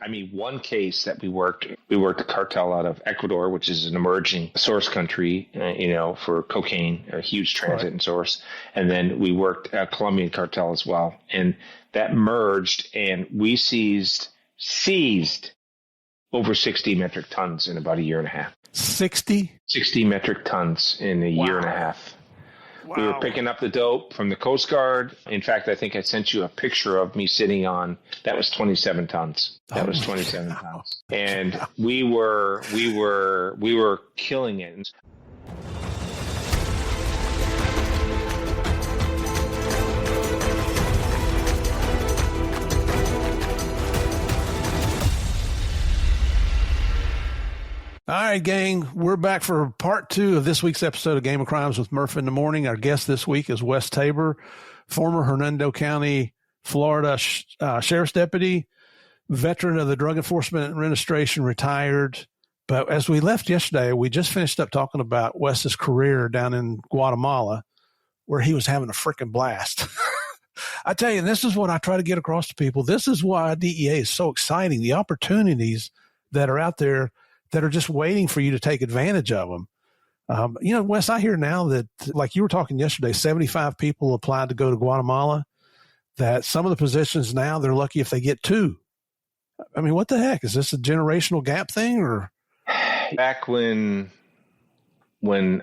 I mean, one case that we worked a cartel out of Ecuador, which is an emerging source country, for cocaine, a huge transit and source. And then we worked a Colombian cartel as well. And that merged, and we seized over 60 metric tons in about a year and a half. 60 metric tons in a year and a half. Wow. We were picking up the dope from the Coast Guard. In fact, I think I sent you a picture of me sitting on, that was 27 tons. That was 27 tons. And we were killing it. All right, gang, we're back for part 2 of this week's episode of Game of Crimes with Murph in the Morning. Our guest this week is Wes Tabor, former Hernando County, Florida sheriff's deputy, veteran of the Drug Enforcement Administration, retired. But as we left yesterday, we just finished up talking about Wes's career down in Guatemala, where he was having a freaking blast. I tell you, this is what I try to get across to people. This is why DEA is so exciting, the opportunities that are out there that are just waiting for you to take advantage of them. Wes, I hear now that, like you were talking yesterday, 75 people applied to go to Guatemala, that some of the positions now, they're lucky if they get 2. I mean, what the heck? Is this a generational gap thing? Or back when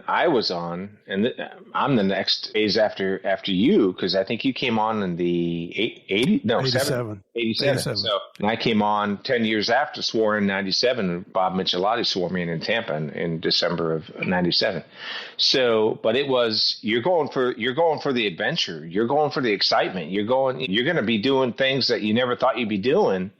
I was on, and I'm the next phase after you, because I think you came on in the 87. So I came on 10 years after, swore in 97. Bob Michelotti swore me in Tampa in December of 97. So, but it was, you're going for the adventure. You're going for the excitement. You're going to be doing things that you never thought you'd be doing.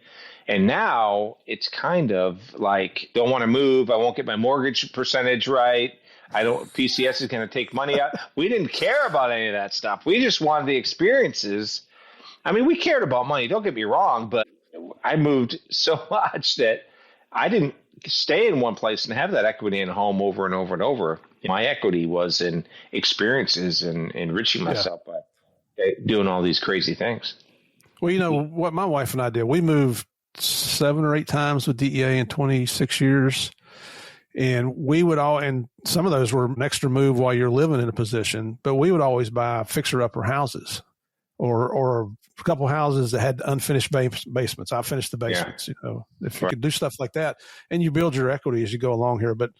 And now it's kind of like, don't want to move. I won't get my mortgage percentage right. PCS is going to take money out. We didn't care about any of that stuff. We just wanted the experiences. I mean, we cared about money. Don't get me wrong, but I moved so much that I didn't stay in one place and have that equity in a home over and over and over. My equity was in experiences and enriching myself by doing all these crazy things. Well, what my wife and I did, we moved 7 or 8 times with DEA in 26 years. And we would and some of those were an extra move while you're living in a position, but we would always buy fixer-upper houses or a couple houses that had unfinished basements. I finished the basements, if you could do stuff like that, and you build your equity as you go along here. But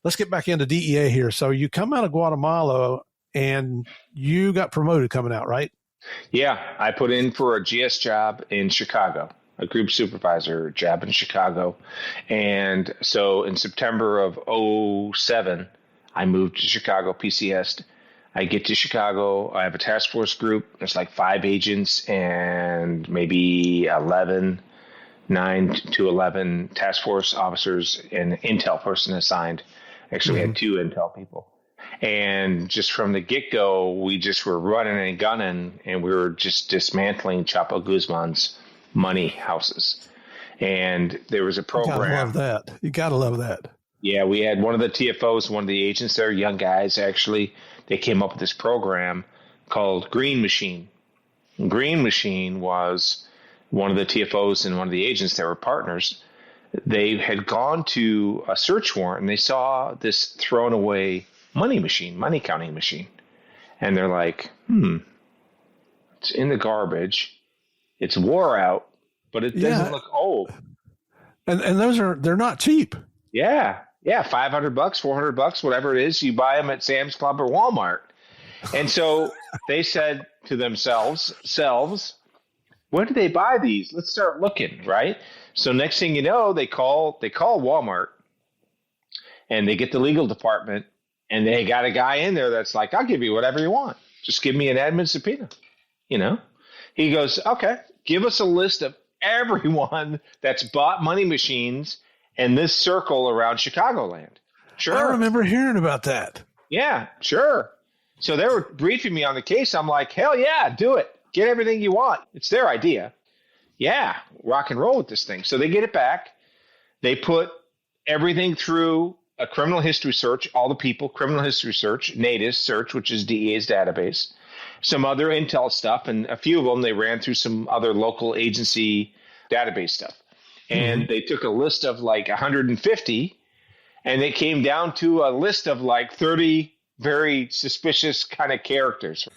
let's get back into DEA here. So you come out of Guatemala and you got promoted coming out, right? Yeah, I put in for a GS job in Chicago. A group supervisor job in Chicago. And so in September of 2007, I moved to Chicago, PCS'd. I get to Chicago. I have a task force group. There's like 5 agents and maybe 9 to 11 task force officers and intel person assigned. Actually, we had 2 intel people. And just from the get-go, we just were running and gunning, and we were just dismantling Chapo Guzman's money houses. And there was a program. You gotta love that. Yeah, we had one of the TFOs, one of the agents there, young guys actually, they came up with this program called Green Machine. Green Machine was one of the TFOs and one of the agents that were partners. They had gone to a search warrant and they saw this thrown away money counting machine. And they're like, it's in the garbage. It's wore out, but it doesn't look old. And they're not cheap. Yeah. $500, $400, whatever it is. You buy them at Sam's Club or Walmart. And so they said to themselves, where do they buy these? Let's start looking, right? So next thing you know, they call Walmart and they get the legal department and they got a guy in there that's like, I'll give you whatever you want. Just give me an admin subpoena, He goes, okay, give us a list of everyone that's bought money machines in this circle around Chicagoland. Sure. I remember hearing about that. Yeah, sure. So they were briefing me on the case. I'm like, hell yeah, do it. Get everything you want. It's their idea. Yeah, rock and roll with this thing. So they get it back. They put everything through a criminal history search, all the people, criminal history search, NATIS search, which is DEA's database, some other intel stuff, and a few of them they ran through some other local agency database stuff. and they took a list of like 150, and they came down to a list of like 30 very suspicious kind of characters,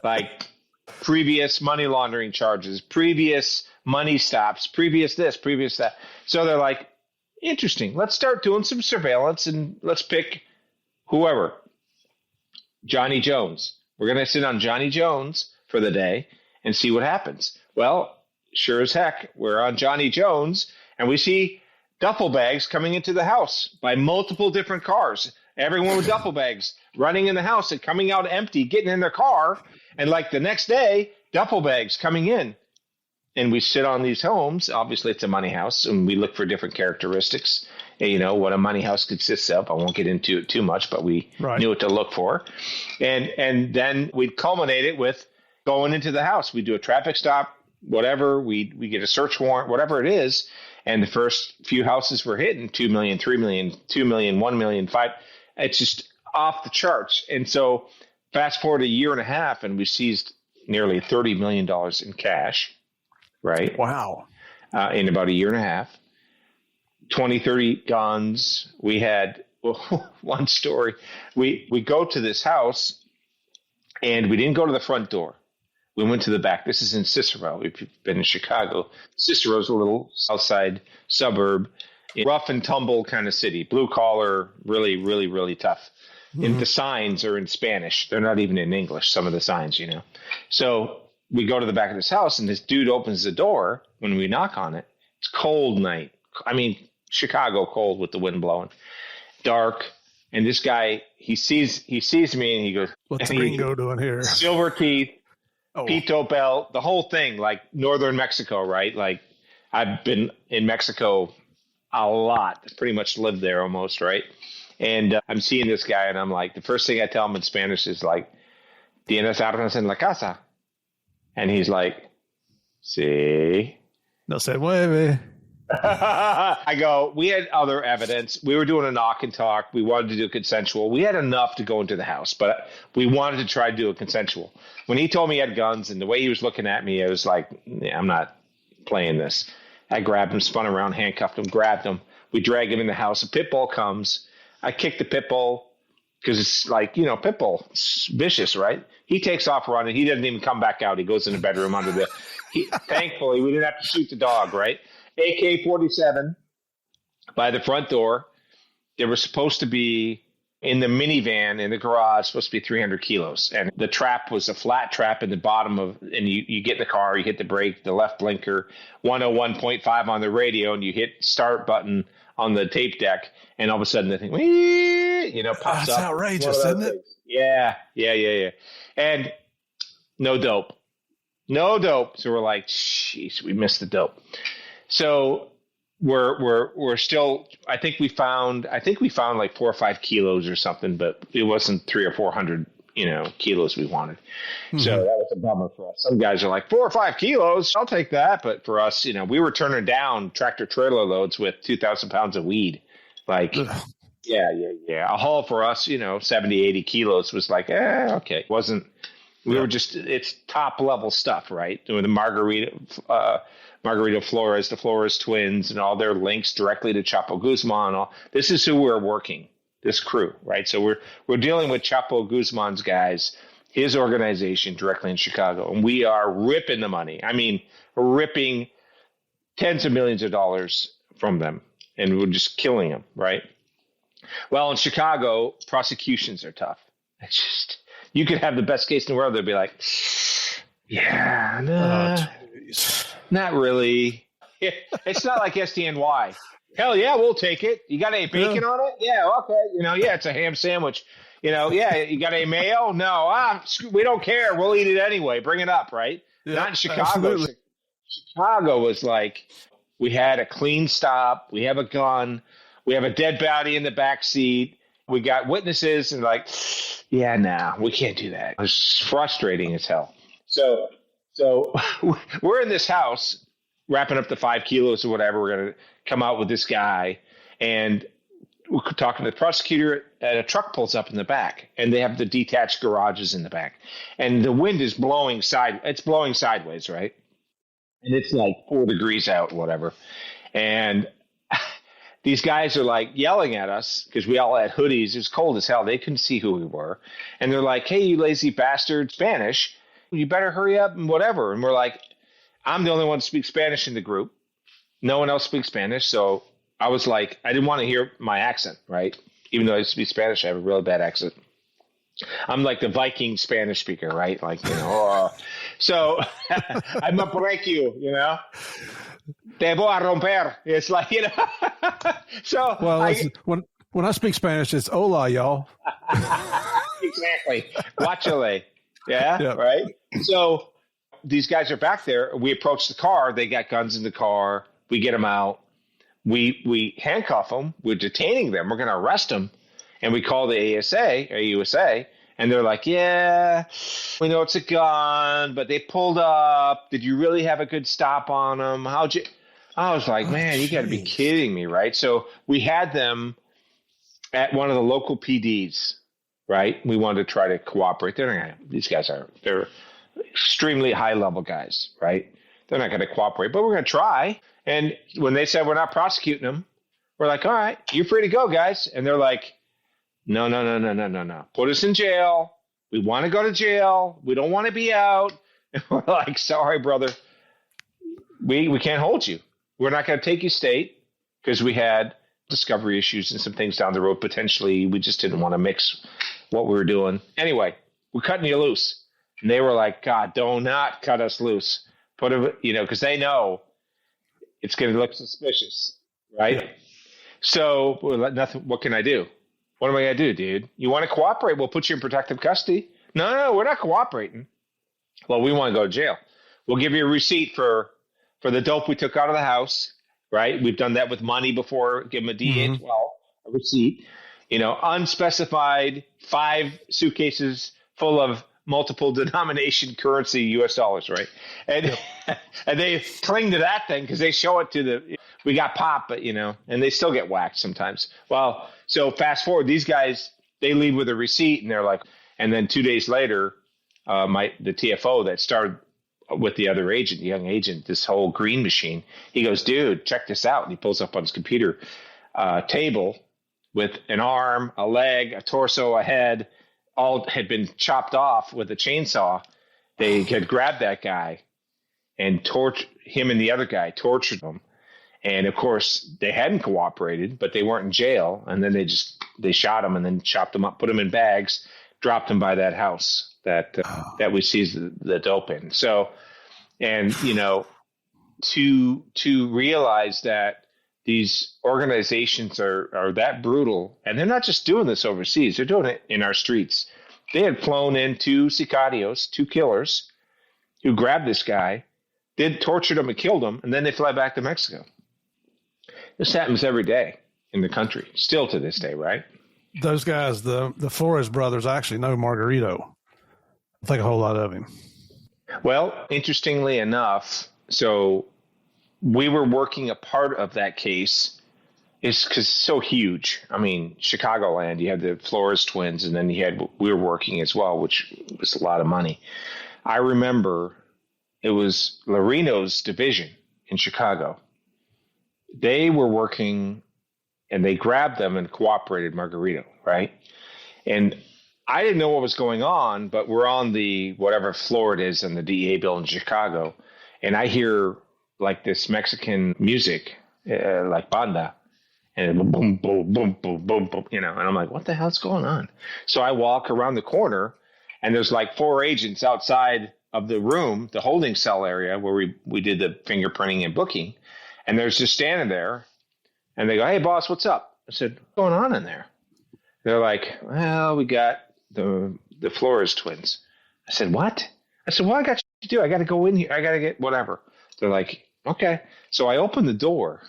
like previous money laundering charges, previous money stops, previous this, previous that. So they're like, interesting. Let's start doing some surveillance and let's pick whoever. Johnny Jones. We're going to sit on Johnny Jones for the day and see what happens. Well, sure as heck, we're on Johnny Jones, and we see duffel bags coming into the house by multiple different cars. Everyone with duffel bags running in the house and coming out empty, getting in their car. And like the next day, duffel bags coming in. And we sit on these homes. Obviously, it's a money house, and we look for different characteristics. And, what a money house consists of. I won't get into it too much, but we knew what to look for. And then we'd culminate it with going into the house. We do a traffic stop, whatever. We get a search warrant, whatever it is. And the first few houses we're hitting, 2 million, 3 million, 2 million, 1 million, 5. It's just off the charts. And so fast forward a year and a half, and we seized nearly $30 million in cash. Right. Wow. In about a year and a half, 20, 30 guns. We had one story. We go to this house, and we didn't go to the front door. We went to the back. This is in Cicero. If you've been in Chicago, Cicero's a little south side suburb, rough and tumble kind of city, blue collar, really, really, really tough. And the signs are in Spanish. They're not even in English, some of the signs, So we go to the back of this house, and this dude opens the door when we knock on it. It's cold night. I mean, Chicago cold with the wind blowing, dark. And this guy, he sees me, and he goes, "What's the gringo doing here?" Silver teeth, pito belt, the whole thing, like northern Mexico, right? Like I've been in Mexico a lot, pretty much lived there almost, right? And I'm seeing this guy, and I'm like, the first thing I tell him in Spanish is like, "¿Tienes armas en la casa?" And he's like, "Sí." No se mueve. I go, we had other evidence. We were doing a knock and talk. We wanted to do consensual. We had enough to go into the house, but we wanted to try to do a consensual. When he told me he had guns and the way he was looking at me, I was like, I'm not playing this. I grabbed him, spun around, handcuffed him, grabbed him. We drag him in the house. A pit bull comes. I kick the pit bull. Because it's like, pit bull, it's vicious, right? He takes off running. He doesn't even come back out. He goes in the bedroom under the thankfully, we didn't have to shoot the dog, right? AK-47 by the front door. There was supposed to be, in the minivan, in the garage, supposed to be 300 kilos. And the trap was a flat trap in the bottom of, and you get in the car, you hit the brake, the left blinker, 101.5 on the radio, and you hit start button on the tape deck, and all of a sudden the thing, pops up. That's outrageous, isn't it? Yeah. And no dope. So we're like, jeez, we missed the dope. So we're still. I think we found like 4 or 5 kilos or something, but it wasn't 300 or 400, kilos we wanted. Mm-hmm. So that was a bummer for us. Some guys are like 4 or 5 kilos. I'll take that. But for us, we were turning down tractor trailer loads with 2,000 pounds of weed. Like, yeah. A haul for us, 70, 80 kilos was like, okay. It wasn't, we were just, it's top level stuff, right? Doing the Margarita Flores, the Flores twins, and all their links directly to Chapo Guzman. This is who we're working, this crew, right? So we're dealing with Chapo Guzman's guys, his organization directly in Chicago, and we are ripping the money. I mean, ripping tens of millions of dollars from them, and we're just killing them, right? Well, in Chicago, prosecutions are tough. It's just, you could have the best case in the world. They'd be like, yeah, no, not really. It's not like SDNY. Hell yeah, we'll take it. You got any bacon on it? Yeah, okay. It's a ham sandwich. Yeah, you got any mayo? No, we don't care. We'll eat it anyway. Bring it up, right? Yeah, not in Chicago. Absolutely. Chicago was like, we had a clean stop. We have a gun. We have a dead body in the back seat. We got witnesses, and like, yeah, nah, we can't do that. It was frustrating as hell. So we're in this house wrapping up the 5 kilos or whatever. We're going to come out with this guy, and we're talking to the prosecutor, and a truck pulls up in the back, and they have the detached garages in the back, and the wind is blowing it's blowing sideways, right? And it's like 4 degrees out, whatever. And these guys are like yelling at us because we all had hoodies. It was cold as hell. They couldn't see who we were. And they're like, hey, you lazy bastard, Spanish, you better hurry up and whatever. And we're like, I'm the only one to speak Spanish in the group. No one else speaks Spanish. So I was like, I didn't want to hear my accent, right? Even though I speak Spanish, I have a really bad accent. I'm like the Viking Spanish speaker, right? Like, so I'm going to break you, Te voy a romper. It's like, So well, when I speak Spanish, it's hola, y'all. Exactly. Guachale. Yeah. Yep. Right. So these guys are back there. We approach the car. They got guns in the car. We get them out. We handcuff them. We're detaining them. We're going to arrest them. And we call the AUSA, and they're like, yeah, we know it's a gun, but they pulled up. Did you really have a good stop on them? How'd you? I was like, man, you got to be kidding me, right? So we had them at one of the local PDs, right? We wanted to try to cooperate. These guys they're extremely high-level guys, right? They're not going to cooperate, but we're going to try. And when they said we're not prosecuting them, we're like, all right, you're free to go, guys. And they're like, no. Put us in jail. We want to go to jail. We don't want to be out. And we're like, sorry, brother. We can't hold you. We're not going to take you state because we had discovery issues and some things down the road. Potentially, we just didn't want to mix what we were doing. Anyway, we're cutting you loose. And they were like, God, do not cut us loose. Put it, because they know it's going to look suspicious, right? Yeah. So nothing. What can I do? What am I going to do, dude? You want to cooperate? We'll put you in protective custody. No, we're not cooperating. Well, we want to go to jail. We'll give you a receipt for the dope we took out of the house, right? We've done that with money before. Give them a DA-12, a receipt. Unspecified 5 suitcases full of multiple denomination currency U.S. dollars, right? And and they cling to that thing because they show it to we got popped, but, and they still get whacked sometimes. Well, so fast forward, these guys, they leave with a receipt and they're like, and then 2 days later, the TFO that started with the other agent, the young agent, this whole green machine, he goes, dude, check this out. And he pulls up on his computer table with an arm, a leg, a torso, a head, all had been chopped off with a chainsaw. They had grabbed that guy and him and the other guy, tortured them. And of course they hadn't cooperated, but they weren't in jail. And then they shot him and then chopped him up, put him in bags, dropped him by that house that we seized the dope in. So, and, to realize that these organizations are that brutal, and they're not just doing this overseas, they're doing it in our streets. They had flown in 2 sicarios, 2 killers, who grabbed this guy, tortured him and killed him, and then they fly back to Mexico. This happens every day in the country, still to this day, right? Those guys, the Flores brothers, actually know Margarito. I think a whole lot of him. Well, interestingly enough, so we were working a part of that case is because it's so huge. I mean, Chicagoland, you had the Flores twins, and then we were working as well, which was a lot of money. I remember it was Larino's division in Chicago. They were working, and they grabbed them and cooperated Margarito, right? And I didn't know what was going on, but we're on the whatever floor it is in the DEA building in Chicago, and I hear like this Mexican music, like banda, and boom, boom, boom, boom, boom, boom, and I'm like, what the hell's going on? So I walk around the corner, and there's like 4 agents outside of the room, the holding cell area where we did the fingerprinting and booking, and they're just standing there, and they go, hey, boss, what's up? I said, what's going on in there? They're like, well, we got the Flores twins. I said, what? I said, well, I got to do. I got to go in here. I got to get whatever. They're like, okay. So I open the door.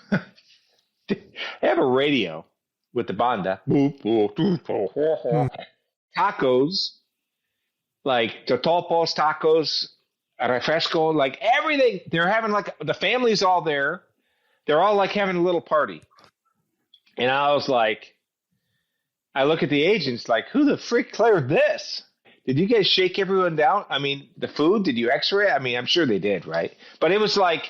They have a radio with the banda. Tacos, like totopos, tacos, refresco, like everything. They're having like the family's all there. They're all like having a little party. And I was like, I look at the agents like, who the freak cleared this? Did you guys shake everyone down? I mean, the food, did you x-ray? I mean, I'm sure they did, right? But it was like,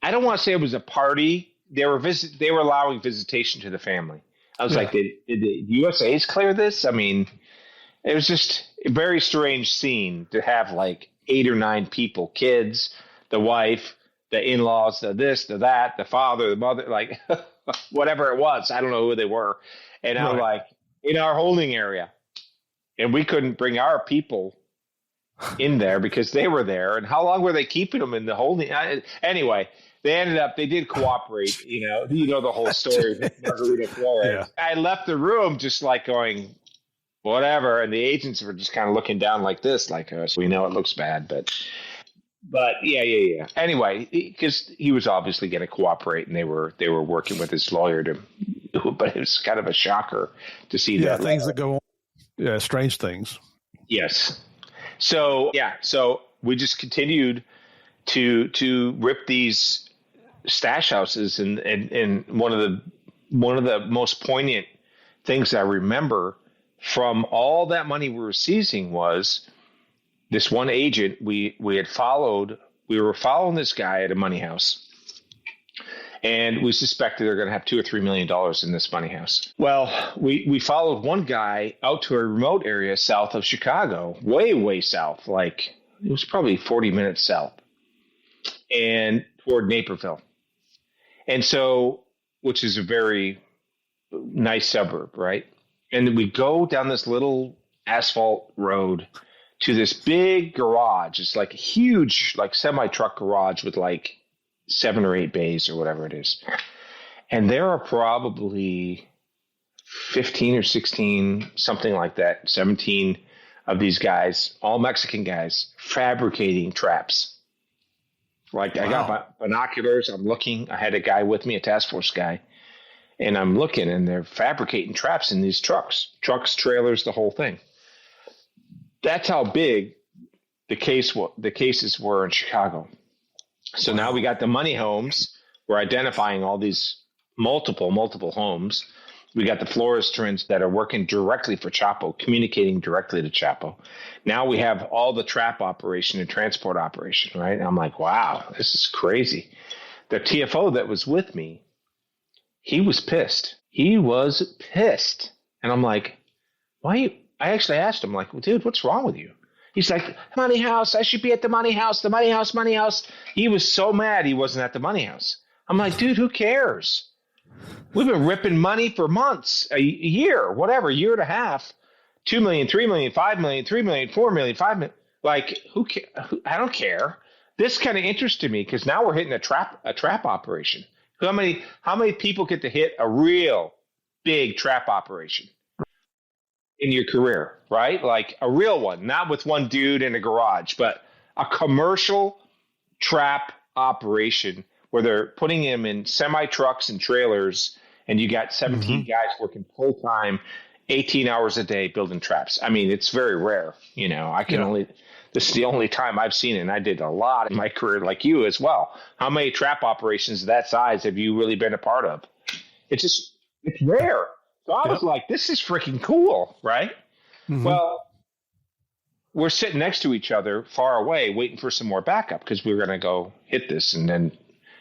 I don't want to say it was a party, they were allowing visitation to the family. I was like, did the USA's clear this? I mean, it was just a very strange scene to have like 8 or 9 people, kids, the wife, the in-laws, the this, the that, the father, the mother, like whatever it was. I don't know who they were. And I'm like, in our holding area. And we couldn't bring our people in there because they were there. And how long were they keeping them in the holding? Anyway, they did cooperate, you know the whole story with Margarita Flores. Yeah. I left the room just like going, whatever. And the agents were just kind of looking down like this, like us. We know it looks bad, but yeah. Anyway, because he was obviously going to cooperate, and they were working with his lawyer but it was kind of a shocker to see that. Yeah, things that go on. Yeah, strange things. Yes. So we just continued to rip these stash houses, and one of the most poignant things I remember from all that money we were seizing was this one agent we were following this guy at a money house. And we suspected they're going to have $2 or $3 million in this money house. Well, we followed one guy out to a remote area south of Chicago, way, way south. Like it was probably 40 minutes south, and toward Naperville. And so, which is a very nice suburb, right? And we go down this little asphalt road to this big garage. It's like a huge, like semi-truck garage with like 7 or 8 bays or whatever it is. And there are probably 15 or 16, something like that, 17 of these guys, all Mexican guys, fabricating traps. Like, wow. I got binoculars. I'm looking. I had a guy with me, a task force guy, and I'm looking, and they're fabricating traps in these trucks, trailers, the whole thing. That's how big the cases were in Chicago. So now we got the money homes. We're identifying all these multiple homes. We got the florists that are working directly for Chapo, communicating directly to Chapo. Now we have all the trap operation and transport operation, right? And I'm like, wow, this is crazy. The TFO that was with me, he was pissed. And I'm like, why? I actually asked him, like, well, dude, what's wrong with you? He's like, money house, I should be at the money house, the money house. He was so mad he wasn't at the money house. I'm like, dude, who cares? We've been ripping money for months, a year, whatever, year and a half, 2 million, 3 million, 5 million, 3 million, 4 million, 5 million. Like, who cares? I don't care. This kind of interested me because now we're hitting a trap operation. How many people get to hit a real big trap operation in your career, right? Like a real one, not with one dude in a garage, but a commercial trap operation where they're putting him in semi trucks and trailers, and you got 17 guys working full time, 18 hours a day building traps. I mean, it's very rare. This is the only time I've seen it, and I did a lot in my career, like you as well. How many trap operations of that size have you really been a part of? It's rare. So I was like, this is freaking cool, right? Mm-hmm. Well, we're sitting next to each other far away waiting for some more backup because we were going to go hit this and then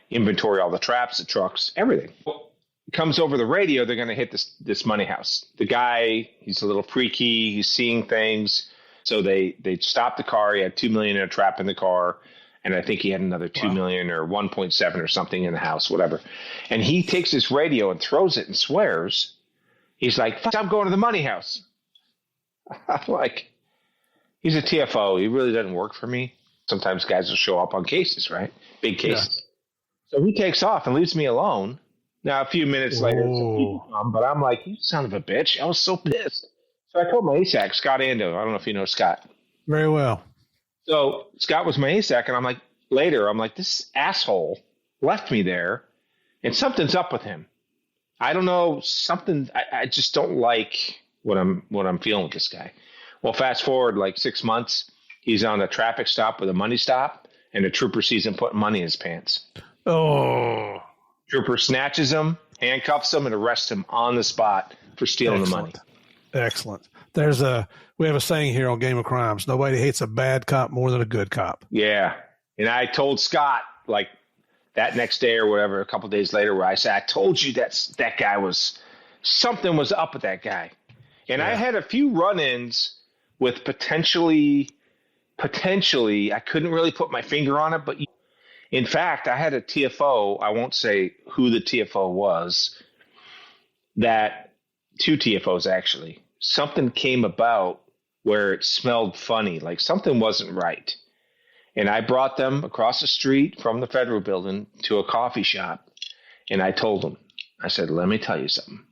inventory all the traps, the trucks, everything. Well, it comes over the radio, they're going to hit this money house. The guy, he's a little freaky. He's seeing things. So they stopped the car. He had $2 million in a trap in the car. And I think he had another 2 million or 1.7 or something in the house, whatever. And he takes his radio and throws it and swears. He's like, I'm going to the money house. I'm like, he's a TFO. He really doesn't work for me. Sometimes guys will show up on cases, right? Big cases. Yeah. So he takes off and leaves me alone. Now, a few minutes later, but I'm like, you son of a bitch. I was so pissed. So I told my ASAC, Scott Ando. I don't know if you know Scott. Very well. So Scott was my ASAC, and I'm like, this asshole left me there, and something's up with him. I don't know, something. I just don't like what I'm feeling with this guy. Well, fast forward like 6 months, he's on a traffic stop with a money stop, and the trooper sees him putting money in his pants. Oh. Trooper snatches him, handcuffs him, and arrests him on the spot for stealing the money. Excellent. We have a saying here on Game of Crimes: nobody hates a bad cop more than a good cop. Yeah, and I told Scott, like, that next day or whatever, a couple of days later, where I said, I told you that guy was, something was up with that guy. And I had a few run-ins with potentially, I couldn't really put my finger on it, but in fact, I had a TFO, I won't say who the TFO was, that 2 TFOs actually, something came about where it smelled funny, like something wasn't right. And I brought them across the street from the federal building to a coffee shop. And I told them, I said, let me tell you something.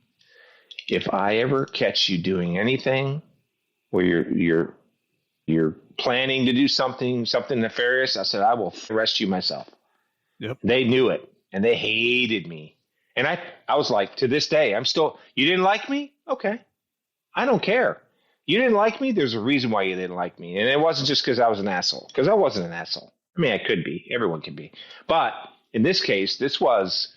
If I ever catch you doing anything where you're planning to do something nefarious, I said, I will arrest you myself. Yep. They knew it and they hated me. And I was like, to this day, you didn't like me? Okay. I don't care. You didn't like me? There's a reason why you didn't like me. And it wasn't just because I was an asshole, because I wasn't an asshole. I mean, I could be. Everyone can be. But in this case, this was,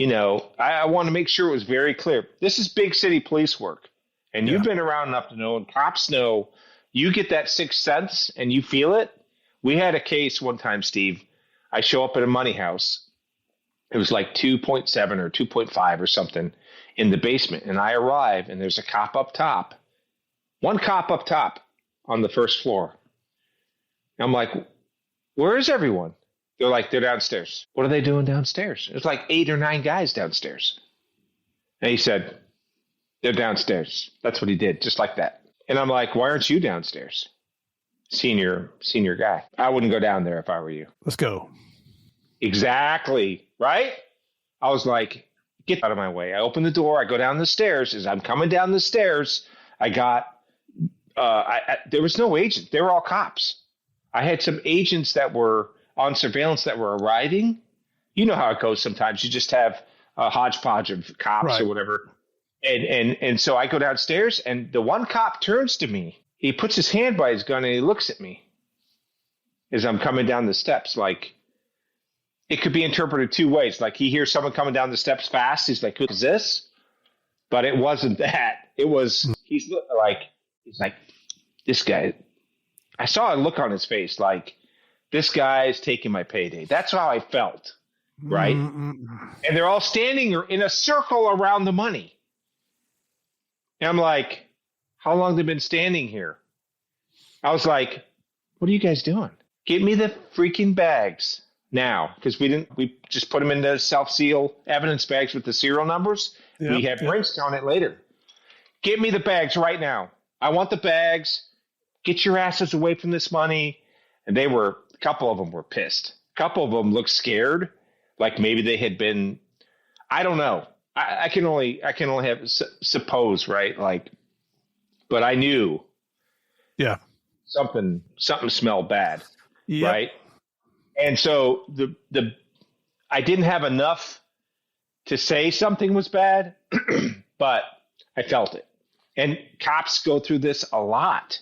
I want to make sure it was very clear. This is big city police work. And you've been around enough to know, and cops know, you get that sixth sense and you feel it. We had a case one time, Steve. I show up at a money house. It was like 2.7 or 2.5 or something in the basement. And I arrive and there's a cop up top. One cop up top on the first floor. I'm like, where is everyone? They're like, they're downstairs. What are they doing downstairs? There's like 8 or 9 guys downstairs. And he said, they're downstairs. That's what he did, just like that. And I'm like, why aren't you downstairs? Senior guy. I wouldn't go down there if I were you. Let's go. Exactly. Right? I was like, get out of my way. I open the door. I go down the stairs. As I'm coming down the stairs, I got, there was no agent. They were all cops. I had some agents that were on surveillance that were arriving. You know how it goes sometimes. You just have a hodgepodge of cops or whatever. And so I go downstairs and the one cop turns to me. He puts his hand by his gun and he looks at me as I'm coming down the steps. Like, it could be interpreted 2 ways. Like, he hears someone coming down the steps fast. He's like, who is this? But it wasn't that. It was, he's like, this guy. I saw a look on his face like, this guy's taking my payday. That's how I felt, right? And they're all standing in a circle around the money. And I'm like, how long have they been standing here? I was like, what are you guys doing? Give me the freaking bags now. Because we just put them in the self-seal evidence bags with the serial numbers. Yep, we have Brinks count it later. Give me the bags right now. I want the bags. Get your asses away from this money. And a couple of them were pissed. A couple of them looked scared. Like maybe they had been, I don't know. I can only have suppose, right? Like, but I knew. Yeah. Something smelled bad. Yep. Right. And so I didn't have enough to say something was bad, but I felt it. And cops go through this a lot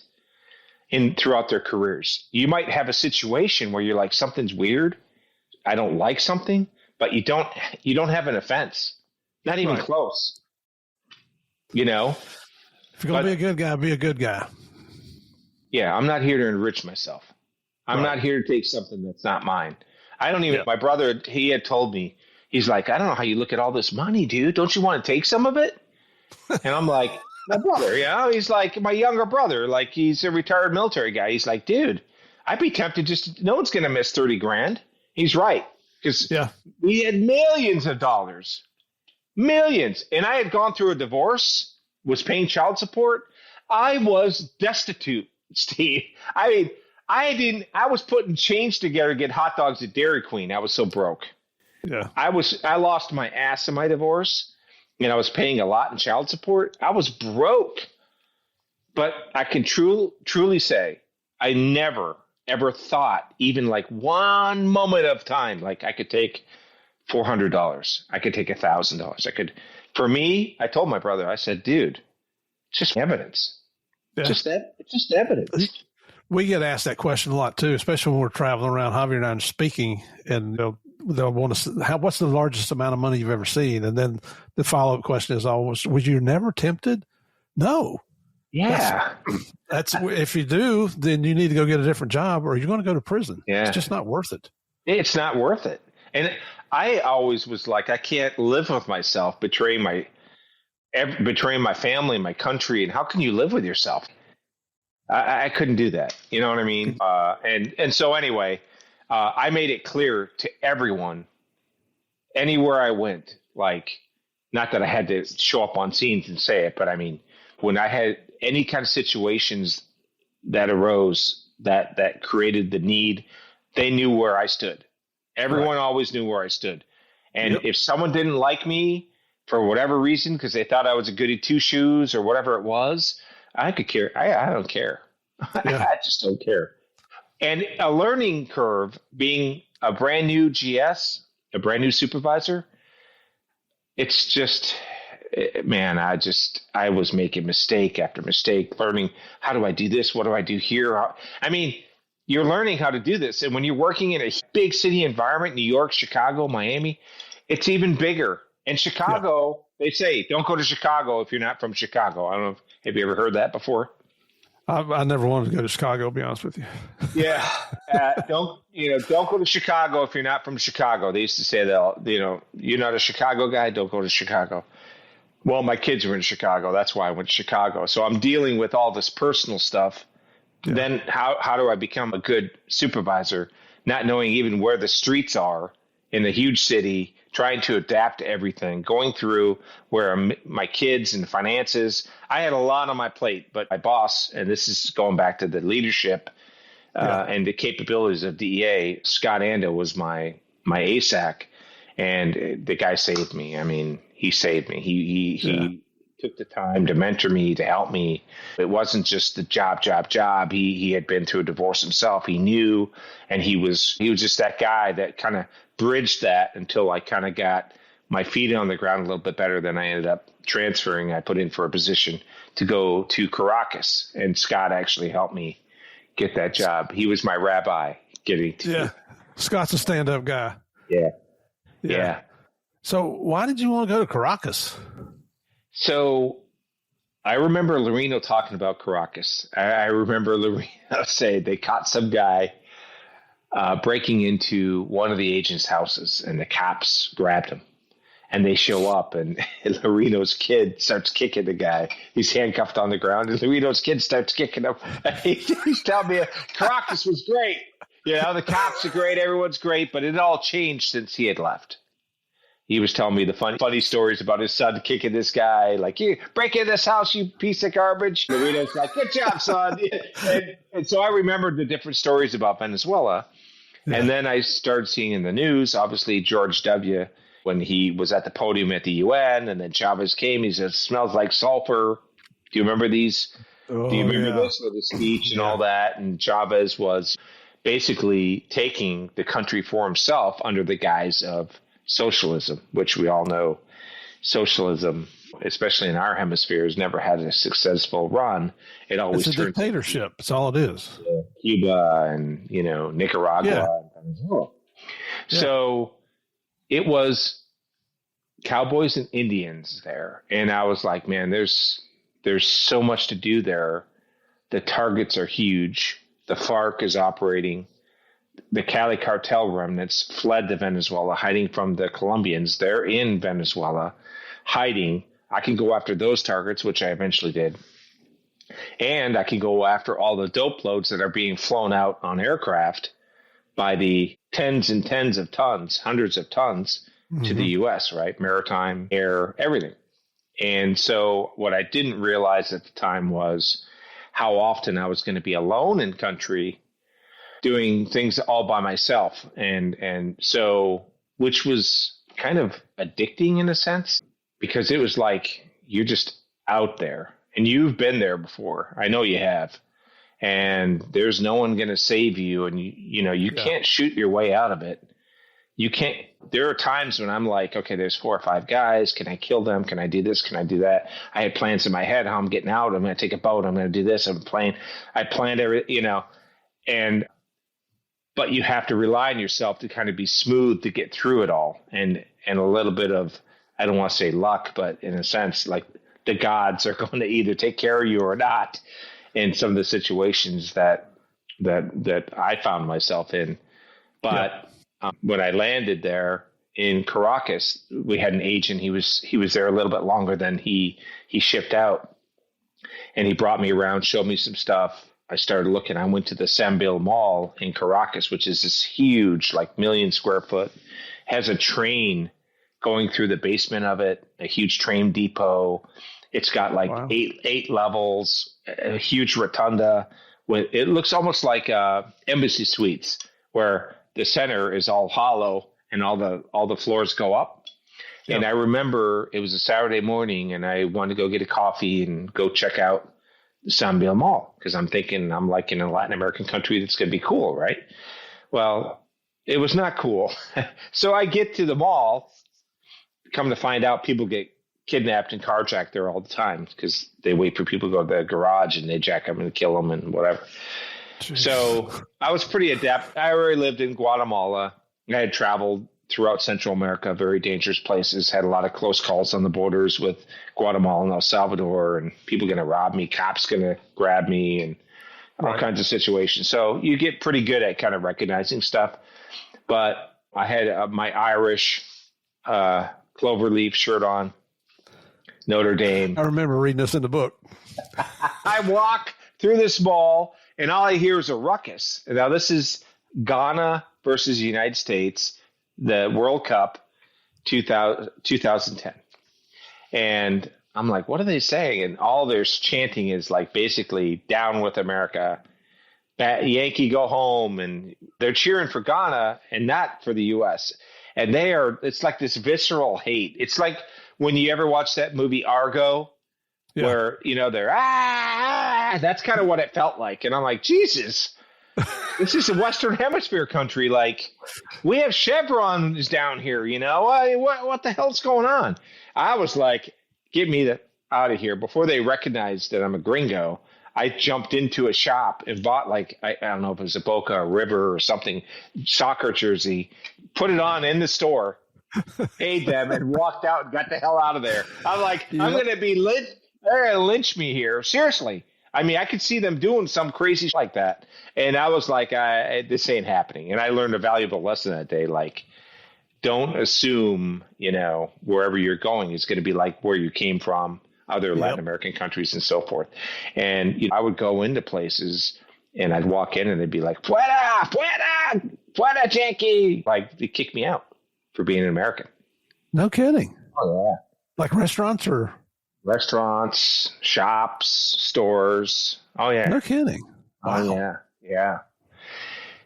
throughout their careers. You might have a situation where you're like, something's weird. I don't like something, but you don't have an offense. Not even close. If you're going to be a good guy, be a good guy. Yeah, I'm not here to enrich myself. I'm not here to take something that's not mine. I don't even, my brother, he had told me, he's like, I don't know how you look at all this money, dude. Don't you want to take some of it? And I'm like, my brother, he's like my younger brother. Like, he's a retired military guy. He's like, dude, I'd be tempted no one's going to miss 30 grand. He's right. Because we had millions of dollars. Millions. And I had gone through a divorce, was paying child support. I was destitute, Steve. I was putting change together to get hot dogs at Dairy Queen. I was so broke. Yeah. I lost my ass in my divorce, and I was paying a lot in child support. I was broke. But I can truly say I never, ever thought, even like one moment of time, like I could take $400. I could take $1,000. For me, I told my brother, I said, dude, it's just evidence. Yeah. It's just evidence. We get asked that question a lot too, especially when we're traveling around Javier and I'm speaking, and they'll want to, what's the largest amount of money you've ever seen? And then the follow-up question is always, was you never tempted? No. Yeah. That's if you do, then you need to go get a different job or you're going to go to prison. Yeah. It's just not worth it. It's not worth it. And I always was like, I can't live with myself, betraying my family, my country. And how can you live with yourself? I couldn't do that. You know what I mean? And so anyway, I made it clear to everyone, anywhere I went, like, not that I had to show up on scenes and say it, but I mean, when I had any kind of situations that arose that created the need, they knew where I stood. Everyone always knew where I stood. And if someone didn't like me for whatever reason, because they thought I was a goody two shoes or whatever it was, I could care. I don't care. I just don't care. And a learning curve, being a brand new GS, a brand new supervisor, it's just, man, I was making mistake after mistake, learning, how do I do this? What do I do here? I mean, you're learning how to do this. And when you're working in a big city environment, New York, Chicago, Miami, it's even bigger. In Chicago, they say, don't go to Chicago if you're not from Chicago. I don't know. Have you ever heard that before? I never wanted to go to Chicago, to be honest with you. Yeah. Don't go to Chicago if you're not from Chicago. They used to say that, you're not a Chicago guy, don't go to Chicago. Well, my kids were in Chicago. That's why I went to Chicago. So I'm dealing with all this personal stuff. Yeah. Then how do I become a good supervisor, not knowing even where the streets are in a huge city, trying to adapt to everything, going through where my kids and finances. I had a lot on my plate, but my boss, and this is going back to the leadership and the capabilities of DEA, Scott Ando was my ASAC, and the guy saved me. I mean, he saved me. He took the time to mentor me, to help me. It wasn't just the job. He had been through a divorce himself. He knew, and he was just that guy that kind of bridged that until I kind of got my feet on the ground a little bit better. Than I ended up transferring. I put in for a position to go to Caracas, and Scott actually helped me get that job. He was my rabbi getting to. Scott's a stand-up guy. Yeah. So why did you want to go to Caracas? So I remember Loreno talking about Caracas. I remember Loreno say they caught some guy breaking into one of the agents' houses, and the cops grabbed him. And they show up, and Loreno's kid starts kicking the guy. He's handcuffed on the ground, and Loreno's kid starts kicking him. He's telling me Caracas was great. The cops are great, everyone's great, but it all changed since he had left. He was telling me the funny stories about his son kicking this guy, like, you break in this house, you piece of garbage. Loreno's like, good job, son. And so I remembered the different stories about Venezuela. Yeah. And then I started seeing in the news, obviously, George W., when he was at the podium at the UN, and then Chavez came, he said, it smells like sulfur. Do you remember these? Do you remember this with the speech and all that? And Chavez was basically taking the country for himself under the guise of socialism, which we all know socialism, especially in our hemisphere, has never had a successful run. It always turns dictatorship. That's all it is. Cuba and Nicaragua and Venezuela. Yeah. So it was cowboys and Indians there, and I was like, man, there's so much to do there. The targets are huge. The FARC is operating. The Cali cartel remnants fled to Venezuela, hiding from the Colombians. They're in Venezuela, hiding. I can go after those targets, which I eventually did. And I can go after all the dope loads that are being flown out on aircraft by the tens and tens of tons, hundreds of tons to the U.S., right? Maritime, air, everything. And so what I didn't realize at the time was how often I was going to be alone in country doing things all by myself. And so, which was kind of addicting in a sense, because it was like, you're just out there and you've been there before. I know you have, and there's no one going to save you. And you can't shoot your way out of it. You can't, there are times when I'm like, okay, there's 4 or 5 guys. Can I kill them? Can I do this? Can I do that? I had plans in my head, how I'm getting out. I'm going to take a boat. I'm going to do this. I planned everything, but you have to rely on yourself to kind of be smooth to get through it all. And a little bit of, I don't want to say luck, but in a sense, like the gods are going to either take care of you or not in some of the situations that I found myself in. But when I landed there in Caracas, we had an agent. He was there a little bit longer than he shipped out, and he brought me around, showed me some stuff. I started looking. I went to the Sambil Mall in Caracas, which is this huge, like 1,000,000 square foot, has a train going through the basement of it, a huge train depot. It's got like eight levels, a huge rotunda. It looks almost like embassy suites, where the center is all hollow and all the floors go up. Yep. And I remember it was a Saturday morning, and I wanted to go get a coffee and go check out the Sambil Mall, because I'm thinking I'm like in a Latin American country that's going to be cool, right? Well, it was not cool. So I get to the mall, come to find out people get kidnapped and carjacked there all the time, because they wait for people to go to the garage and they jack them and kill them and whatever. Jeez. So I was pretty adept. I already lived in Guatemala. I had traveled throughout Central America, very dangerous places, had a lot of close calls on the borders with Guatemala and El Salvador, and people going to rob me, cops going to grab me, and all kinds of situations. So you get pretty good at kind of recognizing stuff. But I had my Irish cloverleaf shirt on, Notre Dame. I remember reading this in the book. I walk through this mall, and all I hear is a ruckus. Now, this is Ghana versus the United States, the World Cup 2010. And I'm like, what are they saying? And all their chanting is like basically down with America, Yankee go home. And they're cheering for Ghana and not for the U.S. And it's like this visceral hate. It's like when you ever watch that movie Argo, where, they're, that's kind of what it felt like. And I'm like, Jesus. This is a Western Hemisphere country. Like, we have chevrons down here, what the hell's going on? I was like, get me out of here. Before they recognized that I'm a gringo, I jumped into a shop and bought I don't know if it was a Boca or River or something, soccer jersey, put it on in the store, paid them, and walked out and got the hell out of there. I'm like, I'm going to be they're going to lynch me here. Seriously. I mean, I could see them doing some crazy shit like that. And I was like, this ain't happening. And I learned a valuable lesson that day. Like, don't assume, wherever you're going is going to be like where you came from, other Latin American countries and so forth. And I would go into places and I'd walk in and they'd be like, Fuera, Yankee. Like, they kick me out for being an American. No kidding. Oh, yeah. Like restaurants or? Restaurants, shops, stores. Oh, yeah. No kidding. Wow. Oh, yeah. Yeah.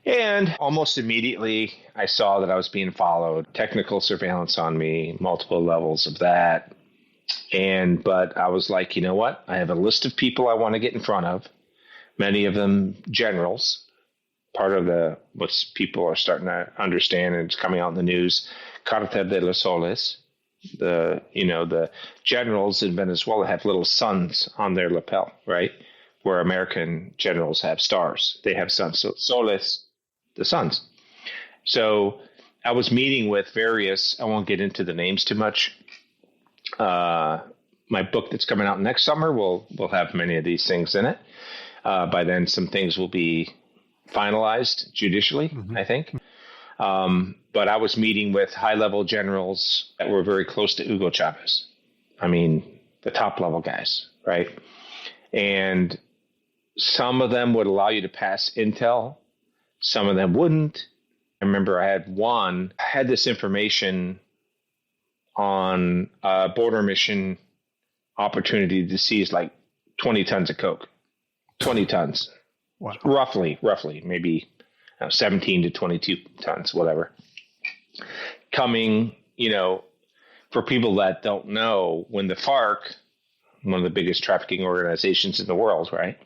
And almost immediately, I saw that I was being followed. Technical surveillance on me, multiple levels of that. But I was like, you know what? I have a list of people I want to get in front of. Many of them generals. Part of what people are starting to understand, and it's coming out in the news, Cartel de los Soles. The generals in Venezuela have little suns on their lapel, right? Where American generals have stars. They have suns. So soles, the suns. So I was meeting with various, I won't get into the names too much. My book that's coming out next summer will have many of these things in it. By then, some things will be finalized judicially, I think. But I was meeting with high-level generals that were very close to Hugo Chavez. I mean, the top-level guys, right? And some of them would allow you to pass intel. Some of them wouldn't. I remember I had this information on a border mission opportunity to seize like 20 tons of coke. 20 tons. Wow. Roughly, maybe 17 to 22 tons, whatever. Coming, for people that don't know, when the FARC, one of the biggest trafficking organizations in the world, right?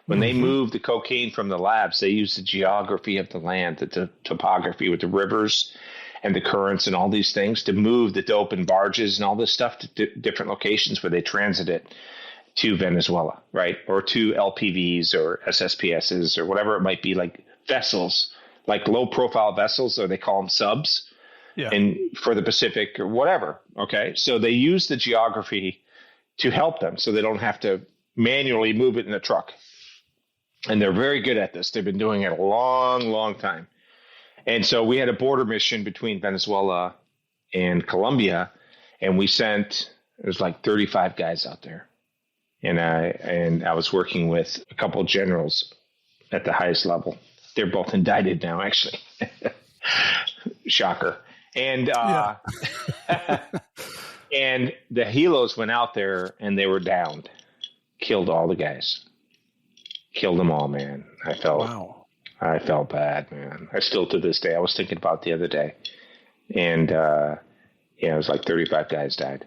When they moved the cocaine from the labs, they used the geography of the land, the topography with the rivers and the currents and all these things to move the dope in barges and all this stuff to different locations where they transit it to Venezuela, right? Or to LPVs or SSPSs or whatever it might be, like vessels, like low-profile vessels, or they call them subs, and for the Pacific or whatever, okay? So they use the geography to help them so they don't have to manually move it in a truck. And they're very good at this. They've been doing it a long, long time. And so we had a border mission between Venezuela and Colombia, and we sent, it was like 35 guys out there. And I was working with a couple of generals at the highest level. They're both indicted now, actually. Shocker. And and the helos went out there and they were downed. Killed all the guys. Killed them all, man. I felt bad, man. I still, to this day, I was thinking about it the other day. And it was like 35 guys died.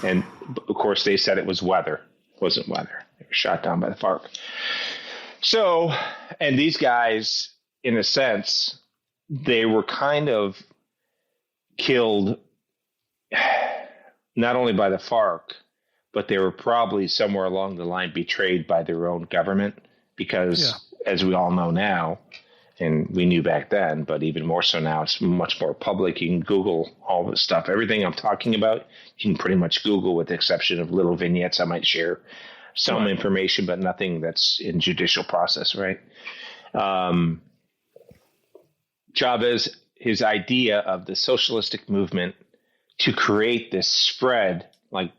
And of course they said it was weather. It wasn't weather. They were shot down by the FARC. So, and these guys, in a sense, they were kind of killed not only by the FARC, but they were probably somewhere along the line betrayed by their own government because, as we all know now, and we knew back then, but even more so now, it's much more public. You can Google all this stuff. Everything I'm talking about, you can pretty much Google, with the exception of little vignettes I might share some information, but nothing that's in judicial process, right? Chavez, his idea of the socialistic movement to create this spread, like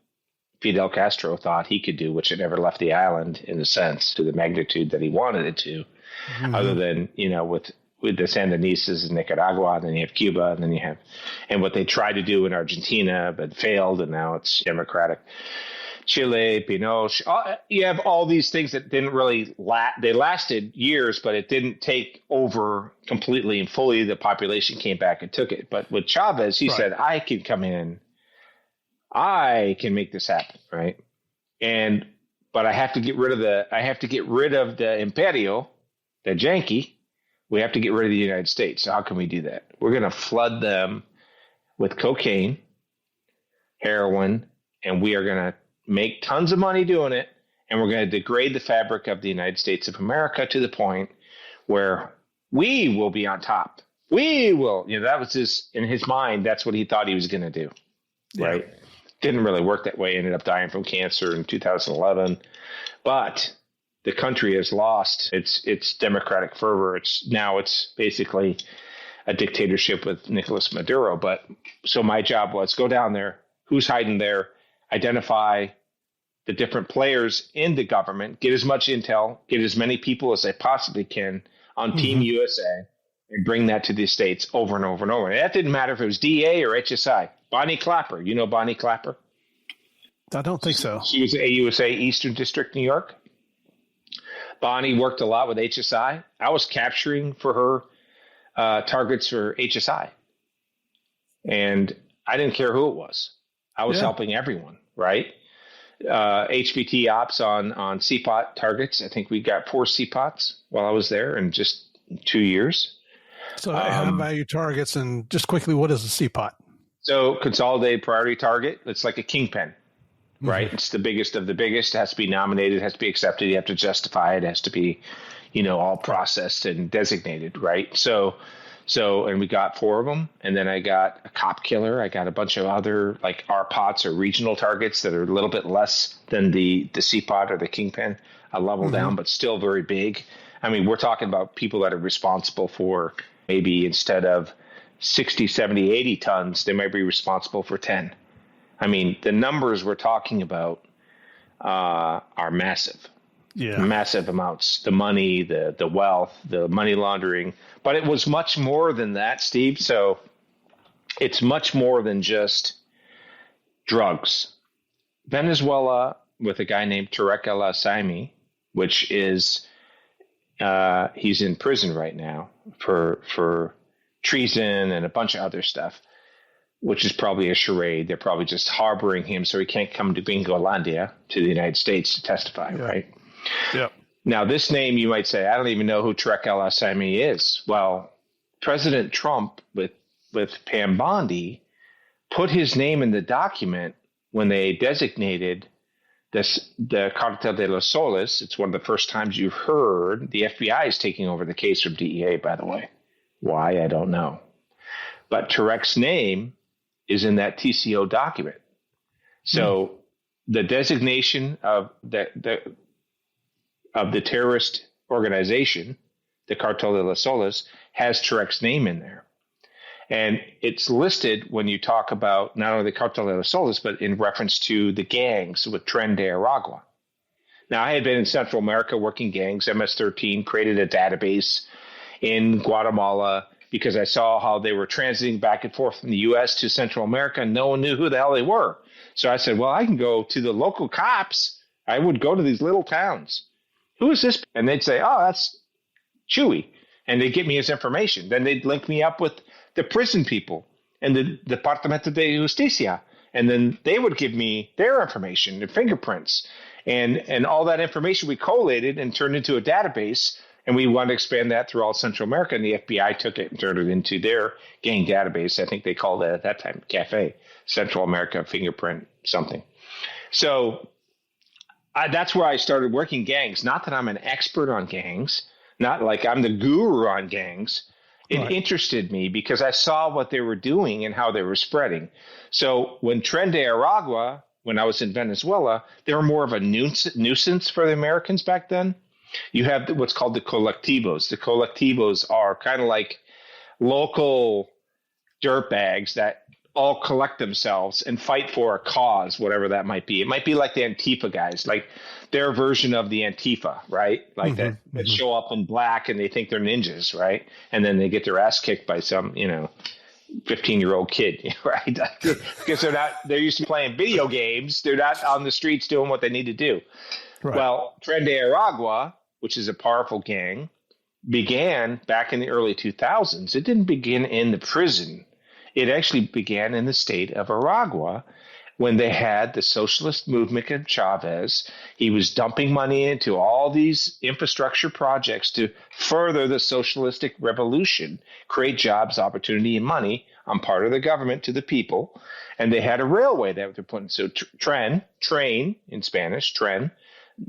Fidel Castro thought he could do, which had never left the island in a sense to the magnitude that he wanted it to, other than, with the Sandinistas in Nicaragua, and then you have Cuba, and then you have, and what they tried to do in Argentina, but failed, and now it's democratic. Chile, Pinochet, you have all these things that didn't really they lasted years, but it didn't take over completely and fully. The population came back and took it. But with Chavez, he said, I can come in, I can make this happen, right? But I have to get rid of the Imperio, the Yankee. We have to get rid of the United States. So how can we do that? We're going to flood them with cocaine, heroin, and we are going to make tons of money doing it, and we're going to degrade the fabric of the United States of America to the point where we will be on top. We will. That was in his mind, that's what he thought he was going to do, right? Didn't really work that way. Ended up dying from cancer in 2011. But the country has lost its democratic fervor. It's basically a dictatorship with Nicolas Maduro. But so my job was go down there. Who's hiding there? Identify the different players in the government, get as much intel, get as many people as I possibly can on Team USA, and bring that to the States over and over and over. And that didn't matter if it was DA or HSI. Bonnie Clapper, you know Bonnie Clapper? I don't think so. She was AUSA Eastern District, New York. Bonnie worked a lot with HSI. I was capturing for her targets for HSI. And I didn't care who it was. I was helping everyone, right? HBT ops on CPOT targets. I think we got 4 CPOTs while I was there in just 2 years. So high value targets, and just quickly, what is a CPOT? So consolidated priority target. It's like a kingpin, right? It's the biggest of the biggest. It has to be nominated, it has to be accepted. You have to justify it. It has to be, all processed and designated, right? So, and we got 4 of them. And then I got a cop killer. I got a bunch of other like RPOTs or regional targets that are a little bit less than the CPOT or the kingpin, a level down, but still very big. I mean, we're talking about people that are responsible for maybe instead of 60, 70, 80 tons, they might be responsible for 10. I mean, the numbers we're talking about are massive. Yeah. Massive amounts. The money, the wealth, the money laundering. But it was much more than that, Steve. So it's much more than just drugs. Venezuela, with a guy named Tarek El Assaimi, which is he's in prison right now for treason and a bunch of other stuff, which is probably a charade. They're probably just harboring him so he can't come to Bingolandia, to the United States, to testify, right? Yeah. Now, this name, you might say, I don't even know who Tarek El Assaimi is. Well, President Trump with Pam Bondi put his name in the document when they designated the Cartel de los Soles. It's one of the first times you've heard the FBI is taking over the case from DEA, by the way. Why, I don't know. But Tarek's name is in that TCO document. So the designation of the terrorist organization the Cartel de las Solas, has Tarek's name in there. And it's listed when you talk about not only the Cartel de las Solas, but in reference to the gangs with Tren de Aragua. Now, I had been in Central America working gangs. MS-13 created a database in Guatemala because I saw how they were transiting back and forth from the U.S. to Central America, and no one knew who the hell they were. So I said, well, I can go to the local cops. I would go to these little towns. Who is this? And they'd say, oh, that's Chewy. And they'd get me his information. Then they'd link me up with the prison people and the Departamento de Justicia. And then they would give me their information, their fingerprints. And all that information we collated and turned into a database. And we wanted to expand that throughout Central America. And the FBI took it and turned it into their gang database. I think they called it at that time CAFE, Central America Fingerprint something. So that's where I started working gangs. Not that I'm an expert on gangs, not like I'm the guru on gangs. It interested me because I saw what they were doing and how they were spreading. So when Tren de Aragua, when I was in Venezuela, they were more of a nuisance for the Americans back then. You have what's called the colectivos. The colectivos are kind of like local dirtbags that all collect themselves and fight for a cause, whatever that might be. It might be like the Antifa guys, like their version of the Antifa, right? Like that show up in black and they think they're ninjas, right? And then they get their ass kicked by some, 15-year-old kid, right? Because they're used to playing video games. They're not on the streets doing what they need to do. Right. Well, Tren de Aragua, which is a powerful gang, began back in the early 2000s. It didn't begin in the prison. It actually began in the state of Aragua when they had the socialist movement of Chavez. He was dumping money into all these infrastructure projects to further the socialistic revolution, create jobs, opportunity, and money on part of the government to the people. And they had a railway that they're putting. So train in Spanish, Tren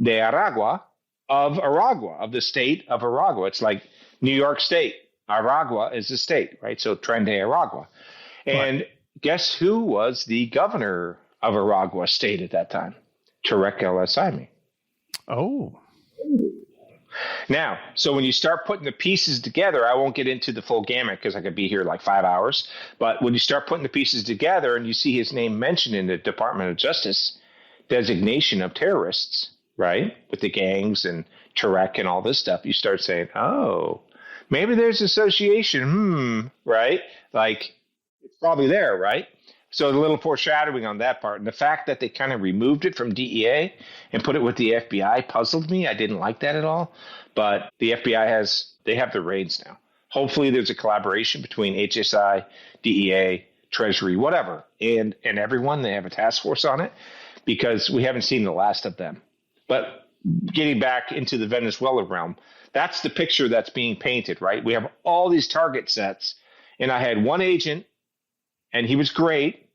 de Aragua, of the state of Aragua. It's like New York State. Aragua is the state, right? So Tren de Aragua. And guess who was the governor of Aragua State at that time? Tarek El-Asami. Oh. Now, so when you start putting the pieces together, I won't get into the full gamut because I could be here like 5 hours. But when you start putting the pieces together and you see his name mentioned in the Department of Justice designation of terrorists, right, with the gangs and Tarek and all this stuff, you start saying, oh, maybe there's association, right? Like, it's probably there, right? So a little foreshadowing on that part. And the fact that they kind of removed it from DEA and put it with the FBI puzzled me. I didn't like that at all. But the FBI they have the reins now. Hopefully there's a collaboration between HSI, DEA, Treasury, whatever, and everyone. They have a task force on it because we haven't seen the last of them. But getting back into the Venezuela realm, that's the picture that's being painted, right? We have all these target sets, and I had one agent, and he was great,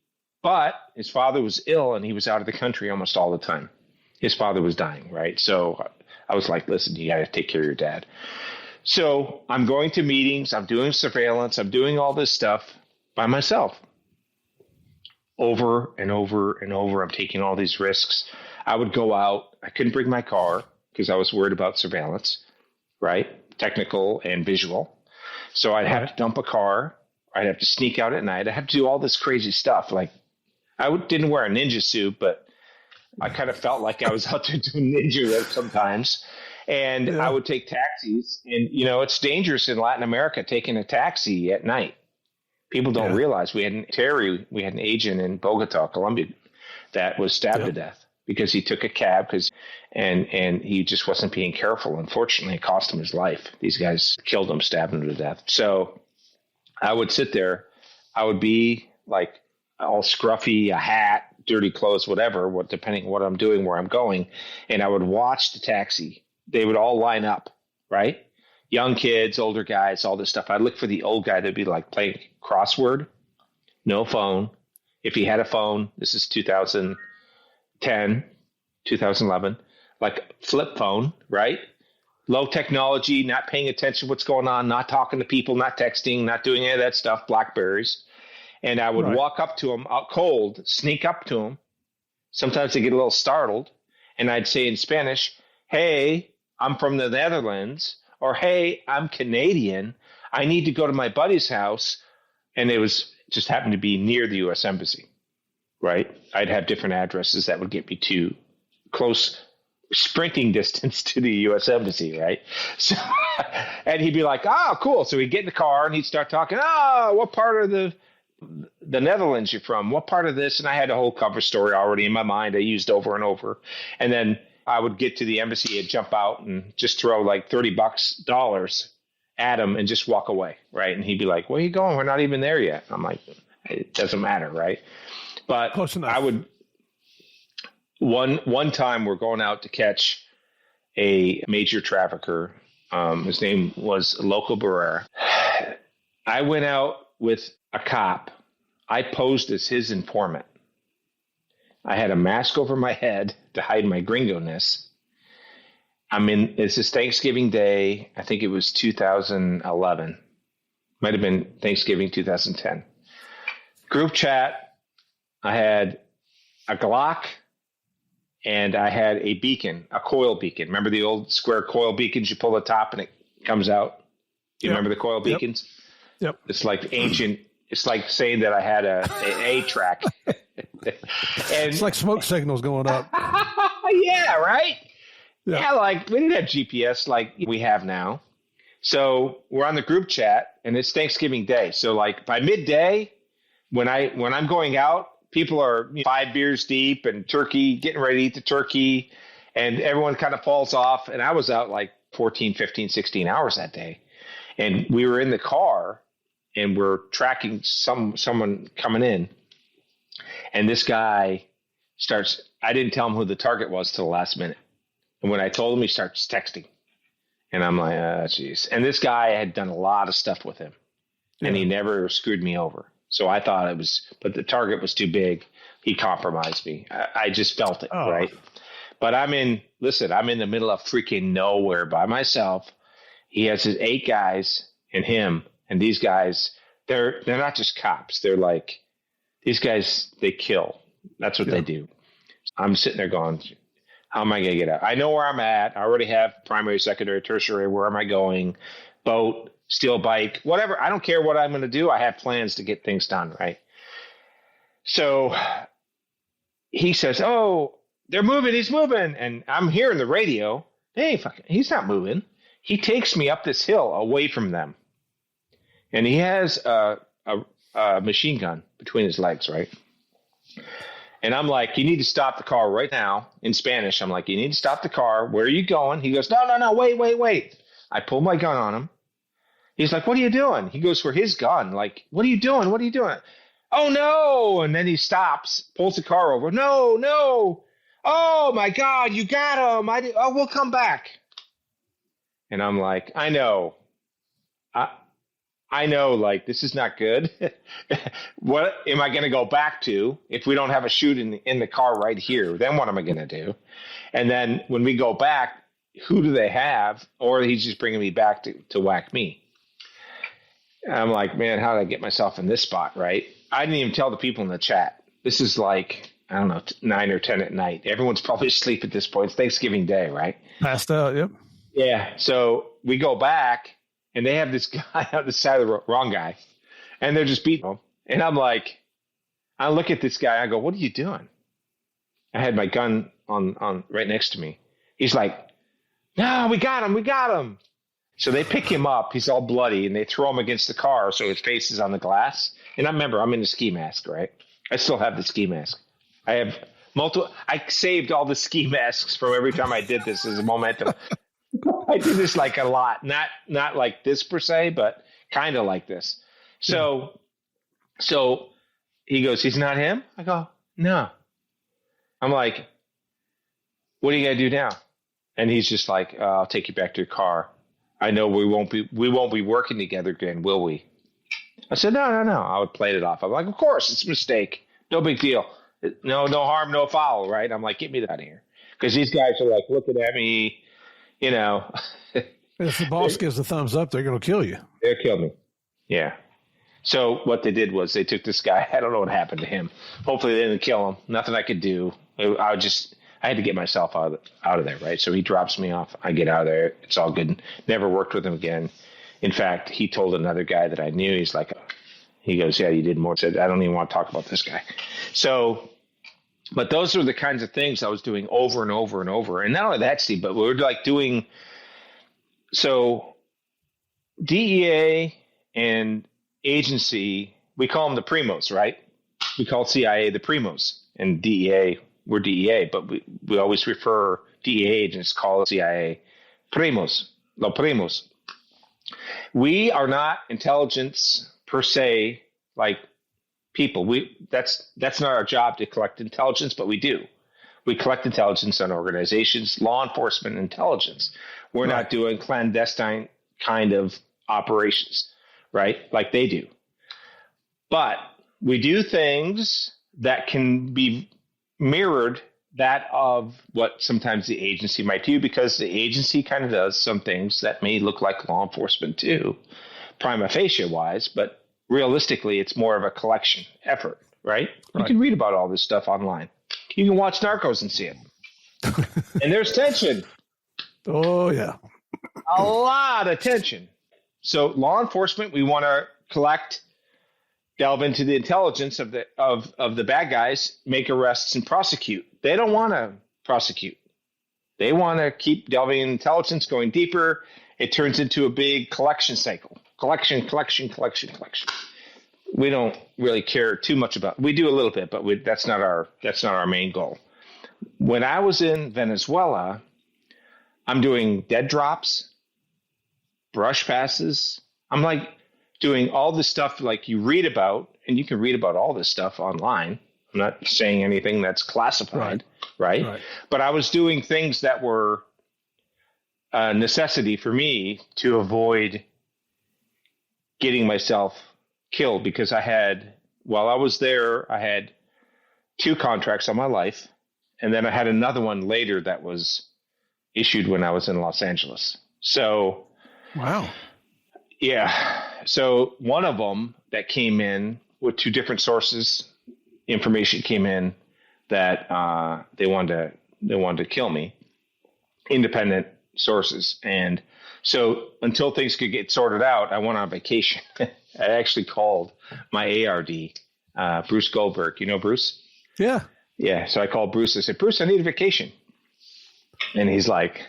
but his father was ill, and he was out of the country almost all the time. His father was dying, right? So I was like, listen, you got to take care of your dad. So I'm going to meetings, I'm doing surveillance, I'm doing all this stuff by myself. Over and over and over, I'm taking all these risks. I would go out. I couldn't bring my car because I was worried about surveillance, right? Technical and visual. So I'd have to dump a car. I'd have to sneak out at night. I have to do all this crazy stuff. Like didn't wear a ninja suit, but I kind of felt like I was out there doing ninja work sometimes. And I would take taxis. And, it's dangerous in Latin America taking a taxi at night. People don't realize we had an agent in Bogota, Colombia, that was stabbed to death because he took a cab and he just wasn't being careful. Unfortunately, it cost him his life. These guys killed him, stabbed him to death. So I would sit there. I would be like all scruffy, a hat, dirty clothes, whatever, depending on what I'm doing, where I'm going. And I would watch the taxi. They would all line up, right? Young kids, older guys, all this stuff. I'd look for the old guy that'd be like playing crossword, no phone. If he had a phone, this is 2010, 2011, like flip phone, right? Low technology, not paying attention to what's going on, not talking to people, not texting, not doing any of that stuff, Blackberries. And I would walk up to him out cold, sneak up to him. Sometimes they get a little startled. And I'd say in Spanish, hey, I'm from the Netherlands, or, hey, I'm Canadian. I need to go to my buddy's house. And it was just happened to be near the U.S. Embassy, right? I'd have different addresses that would get me to close sprinting distance to the U.S. Embassy, right? So, and he'd be like, oh, cool. So he'd get in the car and he'd start talking, oh, what part of the Netherlands you're from? What part of this? And I had a whole cover story already in my mind I used over and over. And then I would get to the embassy and jump out and just throw like $30 at him and just walk away, right? And he'd be like, where are you going? We're not even there yet. I'm like, it doesn't matter, right? But I would one time we're going out to catch a major trafficker. His name was Loco Barrera. I went out with a cop. I posed as his informant. I had a mask over my head to hide my gringo-ness. This is Thanksgiving Day. I think it was 2011. Might have been Thanksgiving 2010. Group chat. I had a Glock and I had a beacon, a coil beacon. Remember the old square coil beacons? You pull the top and it comes out. Do you remember the coil beacons? Yep. It's like ancient. It's like saying that I had a track. It's like smoke signals going up. Yeah, right? Yeah, like we didn't have GPS like we have now. So we're on the group chat and it's Thanksgiving Day. So like by midday, when I'm going out, people are 5 beers deep and turkey, getting ready to eat the turkey, and everyone kind of falls off. And I was out like 14, 15, 16 hours that day. And we were in the car and we're tracking someone coming in. And this guy I didn't tell him who the target was till the last minute. And when I told him, he starts texting. And I'm like, oh, geez. And this guy, I had done a lot of stuff with him. And he never screwed me over. So I thought but the target was too big. He compromised me. I just felt it, right? But I'm in the middle of freaking nowhere by myself. He has his 8 guys and him. And these guys, they're not just cops. They're like, these guys, they kill. That's what they do. I'm sitting there going, how am I going to get out? I know where I'm at. I already have primary, secondary, tertiary. Where am I going? Boat, steel bike, whatever. I don't care what I'm going to do. I have plans to get things done, right? So he says, oh, they're moving. He's moving. And I'm hearing the radio. Hey, he's not moving. He takes me up this hill away from them. And he has a machine gun between his legs, right? And I'm like, you need to stop the car right now. In Spanish, I'm like, you need to stop the car. Where are you going? He goes, no, wait. I pull my gun on him. He's like, what are you doing? He goes for his gun. Like, what are you doing? Oh, no. And then he stops, pulls the car over. No. Oh, my God, you got him. We'll come back. And I'm like, I know. I know, like, this is not good. What am I going to go back to if we don't have a shoot in the car right here? Then what am I going to do? And then when we go back, who do they have? Or he's just bringing me back to whack me. And I'm like, man, how did I get myself in this spot, right? I didn't even tell the people in the chat. This is like, I don't know, 9 or 10 at night. Everyone's probably asleep at this point. It's Thanksgiving Day, right? Passed out, yep. Yeah, so we go back. And they have this guy on the side of the wrong guy. And they're just beating him. And I'm like, I look at this guy. I go, what are you doing? I had my gun on right next to me. He's like, no, we got him. So they pick him up. He's all bloody. And they throw him against the car so his face is on the glass. And I'm in a ski mask, right? I still have the ski mask. I have I saved all the ski masks from every time I did this as a momentum. I do this like a lot, not like this per se, but kind of like this. So he goes, he's not him? I go, no. I'm like, what are you going to do now? And he's just like, I'll take you back to your car. I know we won't be working together again, will we? I said, no. I would play it off. I'm like, of course, it's a mistake. No big deal. No harm, no foul, right? I'm like, get me out of here. Because these guys are like looking at me, you know. If the boss gives the thumbs up, they're going to kill you. They'll kill me. Yeah. So what they did was they took this guy. I don't know what happened to him. Hopefully they didn't kill him. Nothing I could do. I I had to get myself out of there, right? So he drops me off. I get out of there. It's all good. Never worked with him again. In fact, he told another guy that I knew, he goes, yeah, you did more. I said, I don't even want to talk about this guy. So, but those are the kinds of things I was doing over and over and over. And not only that, Steve, but we were like doing, so DEA and agency, we call them the primos, right? We call CIA the primos, and DEA, we're DEA, but we always refer DEA agents, call CIA primos, los primos. We are not intelligence per se, like people. That's not our job to collect intelligence, but we do. We collect intelligence on organizations, law enforcement intelligence. We're not doing clandestine kind of operations, right? Like they do. But we do things that can be mirrored that of what sometimes the agency might do, because the agency kind of does some things that may look like law enforcement too, prima facie wise, but realistically it's more of a collection effort, right? You can read about all this stuff online. You can watch Narcos and see it. And there's tension. Oh, yeah. A lot of tension. So law enforcement, we want to delve into the intelligence of the bad guys, make arrests and prosecute. They don't want to prosecute. They want to keep delving in intelligence, going deeper. It turns into a big collection cycle. Collection. We don't really care too much about. We do a little bit, but that's not our main goal. When I was in Venezuela, I'm doing dead drops, brush passes. I'm like doing all this stuff like you read about, and you can read about all this stuff online. I'm not saying anything that's classified, right? But I was doing things that were a necessity for me to avoid getting myself killed, because while I was there, I had 2 contracts on my life, and then I had another one later that was issued when I was in Los Angeles. So, wow. Yeah. So one of them that came in with 2 different sources, information came in that they wanted to kill me, independent sources. And so until things could get sorted out, I went on vacation. I actually called my ARD, Bruce Goldberg. You know Bruce? Yeah. Yeah. So I called Bruce. I said, Bruce, I need a vacation. And he's like,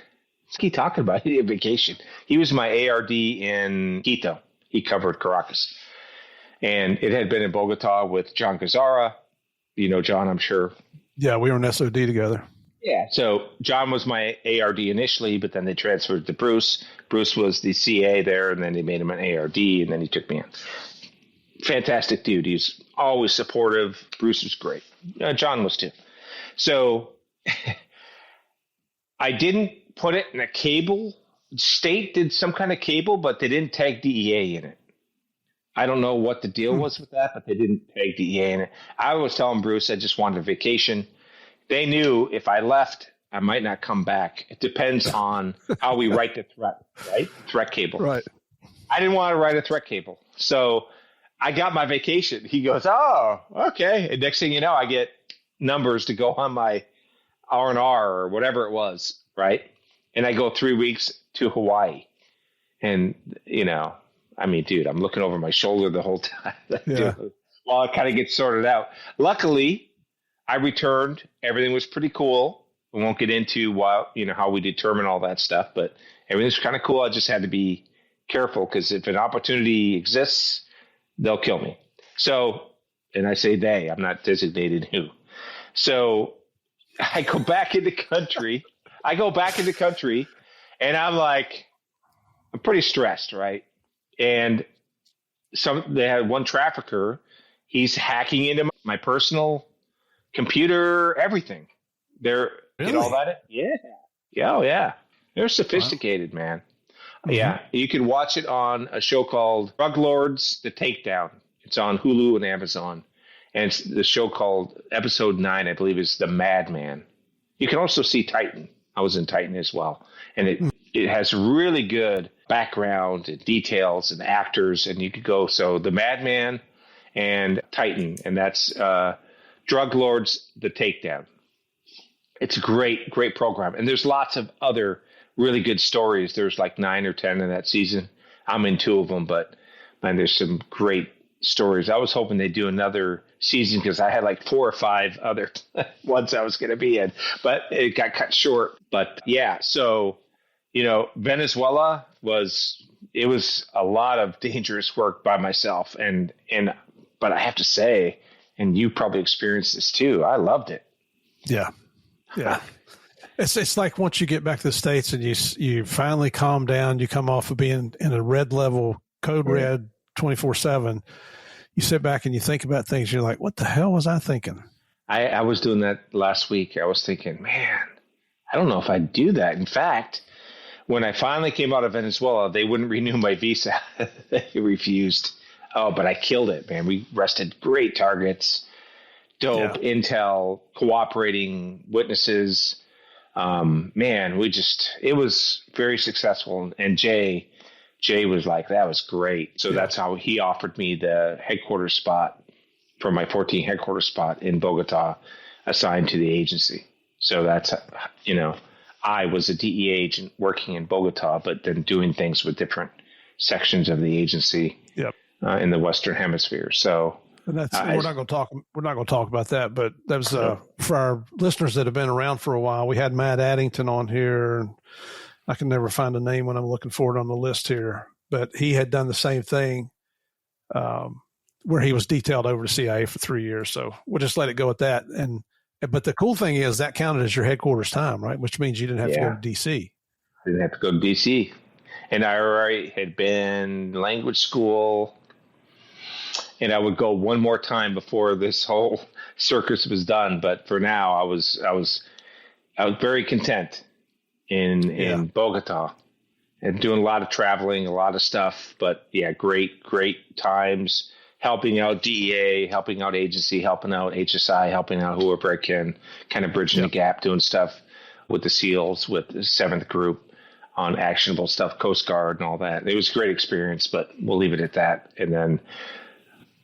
what's he talking about? He need a vacation. He was my ARD in Quito. He covered Caracas. And it had been in Bogota with John Gazzara. You know John, I'm sure. Yeah, we were in SOD together. Yeah. So John was my ARD initially, but then they transferred to Bruce. Bruce was the CA there, and then they made him an ARD, and then he took me in. Fantastic dude. He's always supportive. Bruce was great. John was too. So I didn't put it in a cable. State did some kind of cable, but they didn't tag DEA in it. I don't know what the deal was with that, but they didn't tag DEA in it. I was telling Bruce I just wanted a vacation. They knew if I left, I might not come back. It depends on how we write the threat, right? Threat cable. Right. I didn't want to write a threat cable. So I got my vacation. He goes, oh, okay. And next thing you know, I get numbers to go on my R&R or whatever it was, right? And I go 3 weeks to Hawaii. And, I mean, dude, I'm looking over my shoulder the whole time. Yeah. While it kind of gets sorted out. Luckily, I returned. Everything was pretty cool. We won't get into how we determine all that stuff, but everything's kind of cool. I just had to be careful, because if an opportunity exists, they'll kill me. So, and I say they, I'm not designated who. So I go back in the country. And I'm like, I'm pretty stressed, right? And they had one trafficker. He's hacking into my personal computer, everything. They're really? All that. Yeah. Oh yeah. They're sophisticated, man. Mm-hmm. Yeah. You can watch it on a show called Drug Lords: The Takedown. It's on Hulu and Amazon. And it's the show called episode 9, I believe, is The Madman. You can also see Titan. I was in Titan as well. And it has really good background and details and actors. And you could go, so The Madman and Titan. And that's Drug Lords: The Takedown. It's a great program. And there's lots of other really good stories. There's like 9 or 10 in that season. I'm in 2 of them, but man, there's some great stories. I was hoping they'd do another season because I had like 4 or 5 other ones I was going to be in, but it got cut short. But yeah, so, Venezuela was a lot of dangerous work by myself. But I have to say, and you probably experienced this too, I loved it. Yeah. Yeah. It's like once you get back to the States and you finally calm down, you come off of being in a red level, code red 24/7. You sit back and you think about things. You're like, what the hell was I thinking? I was doing that last week. I was thinking, man, I don't know if I'd do that. In fact, when I finally came out of Venezuela, they wouldn't renew my visa. They refused. Oh, but I killed it, man. We arrested great targets, dope intel, cooperating witnesses. Man, it was very successful. And Jay was like, that was great. So that's how he offered me the headquarters spot for my 14 headquarters spot in Bogota, assigned to the agency. So that's, I was a DEA agent working in Bogota, but then doing things with different sections of the agency in the Western Hemisphere. So, and that's we're not going to talk about that, but that was for our listeners that have been around for a while. We had Matt Addington on here. I can never find a name when I'm looking for it on the list here, but he had done the same thing, where he was detailed over to CIA for 3 years. So we'll just let it go at that. But the cool thing is that counted as your headquarters time, right? Which means you didn't have to go to DC. I didn't have to go to DC. And I already had been language school, and I would go one more time before this whole circus was done. But for now, I was very content in Bogota and doing a lot of traveling, a lot of stuff. But yeah, great times helping out DEA, helping out agency, helping out HSI, helping out whoever I can, kind of bridging the gap, doing stuff with the SEALs, with the 7th Group on actionable stuff, Coast Guard and all that. It was a great experience, but we'll leave it at that. And then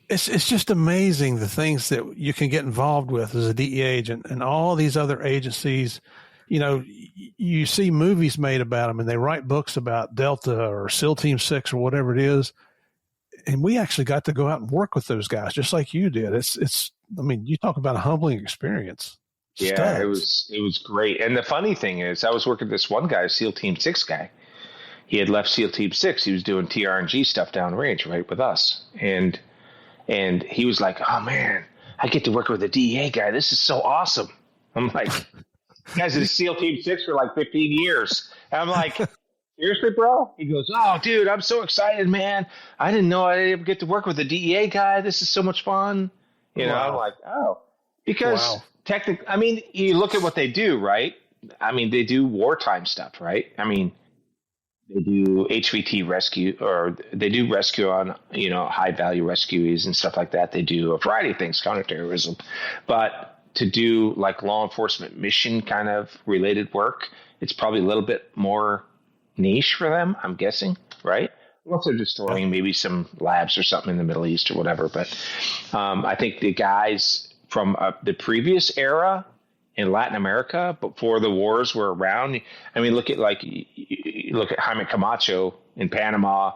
it's just amazing the things that you can get involved with as a DEA agent and all these other agencies. You see movies made about them and they write books about Delta or SEAL Team 6 or whatever it is. And we actually got to go out and work with those guys just like you did. You talk about a humbling experience. Yeah, it was great. And the funny thing is I was working with this one guy, SEAL Team 6 guy. He had left SEAL Team 6. He was doing TRNG stuff downrange, right, with us. And he was like, oh man, I get to work with a DEA guy. This is so awesome. I'm like, guys in SEAL Team 6 for like 15 years. And I'm like, seriously, bro? He goes, oh, dude, I'm so excited, man. I didn't know I'd ever get to work with a DEA guy. This is so much fun. I'm like, oh. Because technically, you look at what they do, right? They do wartime stuff, right? They do HVT rescue, or they do rescue on, high-value rescuees and stuff like that. They do a variety of things, counterterrorism. But to do, like, law enforcement mission kind of related work, it's probably a little bit more niche for them, I'm guessing, right? Unless they're destroying maybe some labs or something in the Middle East or whatever. But I think the guys from the previous era in Latin America, before the wars were around, look at Jaime Camacho in Panama,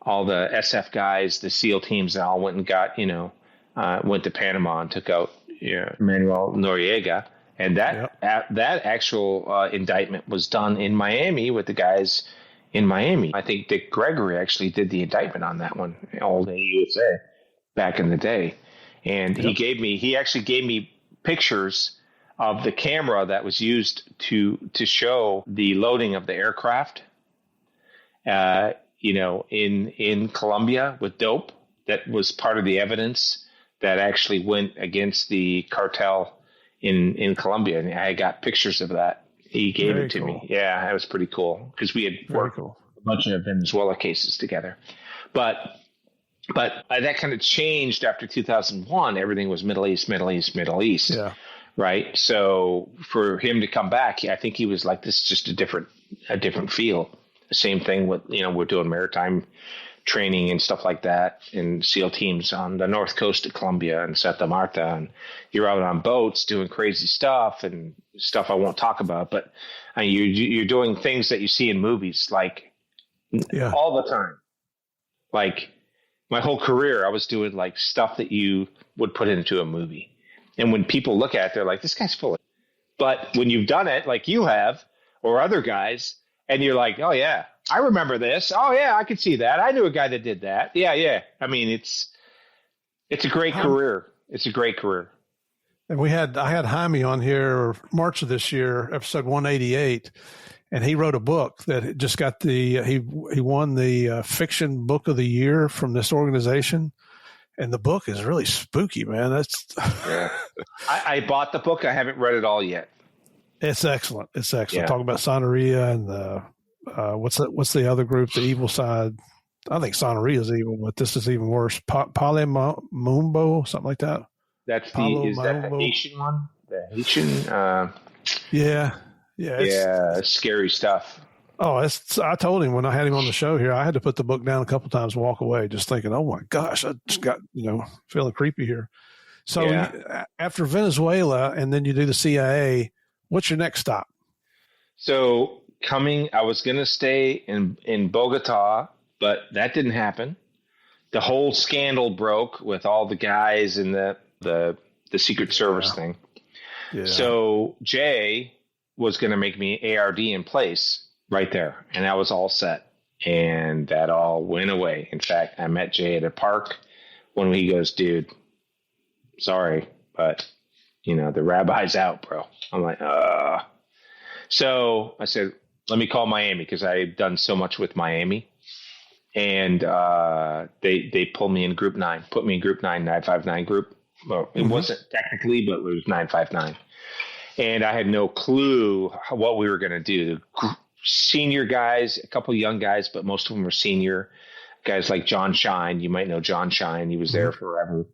all the SF guys, the SEAL teams that all went and got, went to Panama and took out Manuel Noriega. And that actual indictment was done in Miami with the guys in Miami. I think Dick Gregory actually did the indictment on that one, All Day USA, back in the day. And he actually gave me pictures of the camera that was used to show the loading of the aircraft, in Colombia with dope. That was part of the evidence that actually went against the cartel in Colombia, and I got pictures of that. He gave it to me. Yeah, it was pretty cool because we had worked a bunch of Venezuela cases together. But that kind of changed after 2001. Everything was Middle East. Yeah. Right. So for him to come back, I think he was like, this is just a different feel. The same thing with, we're doing maritime training and stuff like that in SEAL teams on the north coast of Colombia and Santa Marta, and you're out on boats doing crazy stuff and stuff I won't talk about, but you're doing things that you see in movies, like all the time. Like my whole career, I was doing like stuff that you would put into a movie, and when people look at it, they're like, "This guy's full of." But when you've done it, like you have, or other guys, and you're like, "Oh yeah, I remember this. Oh yeah, I could see that. I knew a guy that did that." Yeah. I mean, it's a great career. It's a great career. And I had Jaime on here March of this year, episode 188, and he wrote a book that just got he won the fiction book of the year from this organization. And the book is really spooky, man. Yeah. I bought the book. I haven't read it all yet. It's excellent. Yeah. Talking about Sonoria and what's the other group? The evil side. I think Sonoria is evil, but this is even worse. Palemumbo, something like that. That's the Haitian one? The Haitian? Yeah. Scary stuff. Oh, I told him when I had him on the show here, I had to put the book down a couple times and walk away, just thinking, oh my gosh, I just got, feeling creepy here. So after Venezuela and then you do the CIA, what's your next stop? So I was going to stay in Bogota, but that didn't happen. The whole scandal broke with all the guys in the Secret Service thing. Yeah. So Jay was going to make me ARD in place right there. And that was all set. And that all went away. In fact, I met Jay at a park when he goes, dude, sorry, but the rabbi's out, bro. I'm like, So I said, let me call Miami, because I've done so much with Miami. And they pulled me in Group 9, put me in Group 9, 959 group. Well, it wasn't technically, but it was 959. And I had no clue what we were going to do. Senior guys, a couple young guys, but most of them were senior guys like John Shine. You might know John Shine. He was there forever.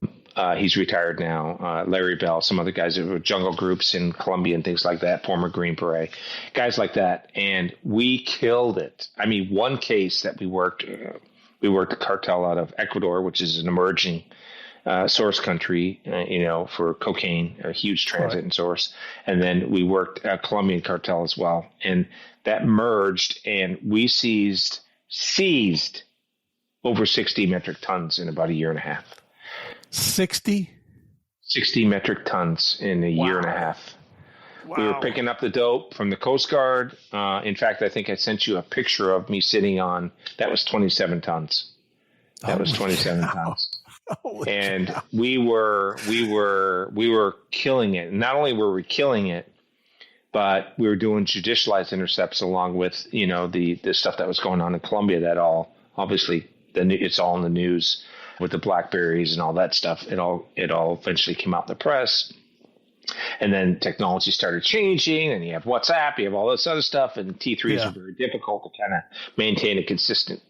He's retired now. Larry Bell, some other guys that were jungle groups in Colombia and things like that, former Green Beret, guys like that. And we killed it. I mean, one case that we worked a cartel out of Ecuador, which is an emerging source country, for cocaine, a huge transit and source. And then we worked a Colombian cartel as well. And that merged, and we seized over 60 metric tons in about a year and a half. 60 metric tons in a year and a half. Wow. We were picking up the dope from the Coast Guard. In fact, I think I sent you a picture of me sitting on, that was 27 tons. That was 27 tons. And we were killing it. Not only were we killing it, but we were doing judicialized intercepts along with, the stuff that was going on in Colombia. That all, obviously, it's all in the news with the Blackberries and all that stuff. It all eventually came out in the press. And then technology started changing, and you have WhatsApp, you have all this other stuff, and T3s are very difficult to kind of maintain a consistent,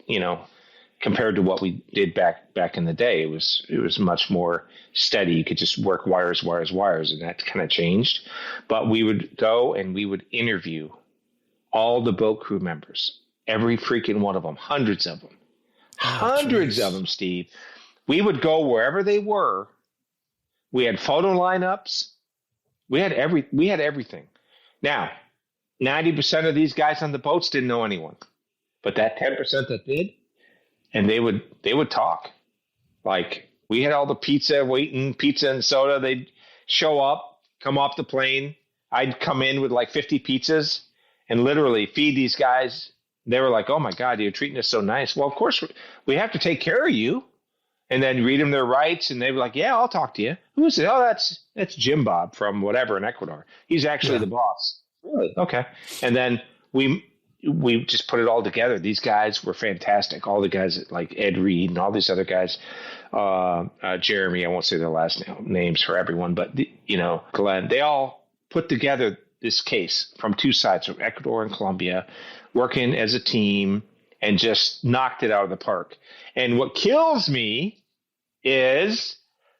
compared to what we did back in the day. It was much more steady. You could just work wires, and that kind of changed. But we would go and we would interview all the boat crew members, every freaking one of them, hundreds of them, Steve. We would go wherever they were. We had photo lineups. We had everything. Now, 90% of these guys on the boats didn't know anyone, but that 10% that did, and they would talk. Like, we had all the pizza and soda. They'd show up, come off the plane. I'd come in with like 50 pizzas and literally feed these guys. They were like, oh my God, you're treating us so nice. Well, of course we have to take care of you. And then read them their rights, and they were like, yeah, I'll talk to you. Who is it? Oh, that's Jim Bob from whatever in Ecuador. He's actually the boss. Really? Okay. And then we just put it all together. These guys were fantastic. All the guys like Ed Reed and all these other guys, Jeremy, I won't say their last names for everyone, but Glenn, they all put together this case from two sides, from Ecuador and Colombia, working as a team, and just knocked it out of the park. And what kills me is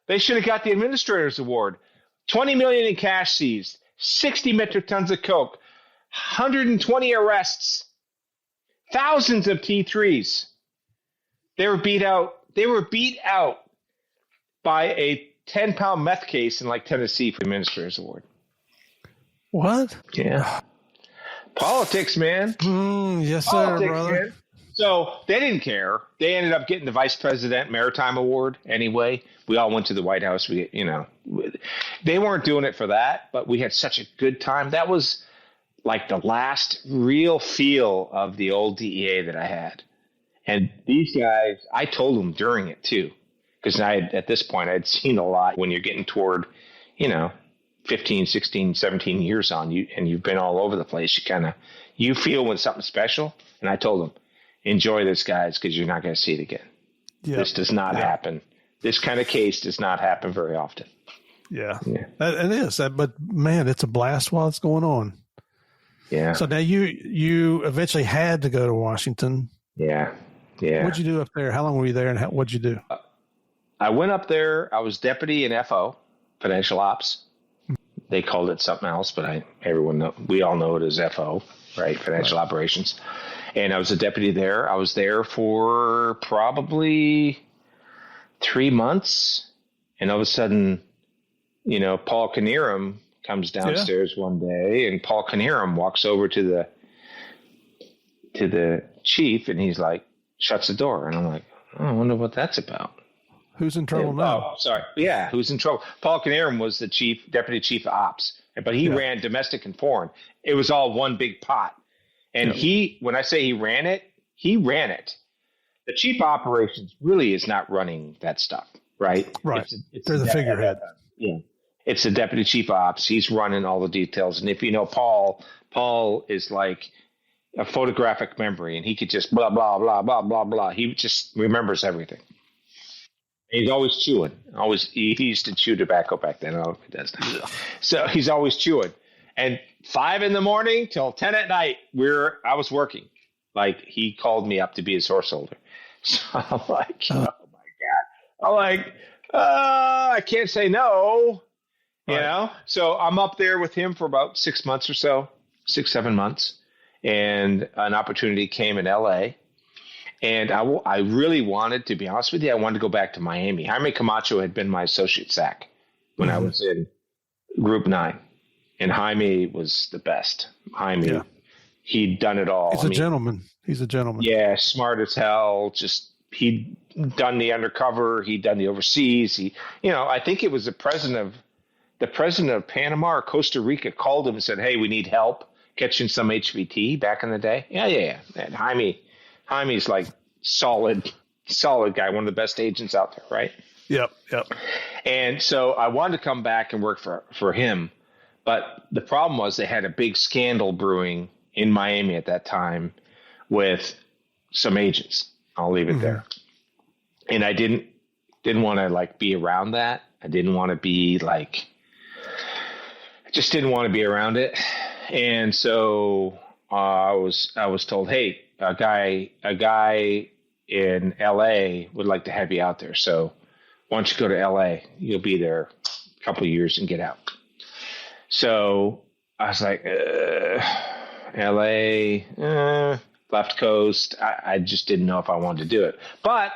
they should have got the Administrator's Award. $20 million in cash seized, 60 metric tons of coke, 120 arrests, thousands of T3s. They were beat out. They were beat out by a 10-pound meth case in like Tennessee for the Administrator's Award. What? Yeah. Politics, man. Yes, Politics, sir, brother. man. So they didn't care. They ended up getting the Vice President Maritime Award anyway. We all went to the White House. They weren't doing it for that, but we had such a good time. That was like the last real feel of the old DEA that I had. And these guys, I told them during it too, because at this point I'd seen a lot. When you're getting toward, 15, 16, 17 years on you, and you've been all over the place, you feel when something's special. And I told them, enjoy this, guys, because you're not going to see it again. Yep. This does not happen. This kind of case does not happen very often. Yeah. It is. But man, it's a blast while it's going on. Yeah. So now you eventually had to go to Washington. Yeah. What'd you do up there? How long were you there, and what'd you do? I went up there. I was deputy in FO, financial ops. They called it something else, but we all know it as FO, right? Financial operations. And I was a deputy there. I was there for probably 3 months, and all of a sudden, Paul Knierim comes downstairs one day, and Paul Knierim walks over to the chief, and he's like, shuts the door, and I'm like, I wonder what that's about. Who's in trouble now? Oh, sorry. Yeah, who's in trouble? Paul Knierim was the deputy chief of ops, but he ran domestic and foreign. It was all one big pot. And when I say he ran it. The chief operations really is not running that stuff, right? Right. They're the figurehead. Yeah. It's the deputy chief of ops. He's running all the details. And if you know Paul is like a photographic memory, and he could just blah, blah, blah, blah, blah, blah. He just remembers everything. He's always chewing. He used to chew tobacco back then. I don't know if he does now. So he's always chewing. And 5 a.m. till 10 p.m, I was working. Like, he called me up to be his horse holder. So I'm like, oh my God. I'm like, I can't say no. Right. So I'm up there with him for about 6 months or so, 6-7 months. And an opportunity came in LA. And I really wanted, to be honest with you, I wanted to go back to Miami. Jaime Camacho had been my associate SAC when I was in Group 9. And Jaime was the best. He'd done it all. He's a gentleman. Yeah, smart as hell. Just, he'd done the undercover. He'd done the overseas. I think it was the president of Panama or Costa Rica called him and said, hey, we need help catching some HVT back in the day. Yeah. And Jaime's like solid guy, one of the best agents out there, right? Yep. And so I wanted to come back and work for him. But the problem was they had a big scandal brewing in Miami at that time with some agents. I'll leave it there. And I didn't want to be around that. I didn't want to be I just didn't want to be around it. And so I was told, hey, a guy in LA would like to have you out there. So why don't you go to LA? You'll be there a couple of years and get out. So I was like, LA, left coast. I just didn't know if I wanted to do it. But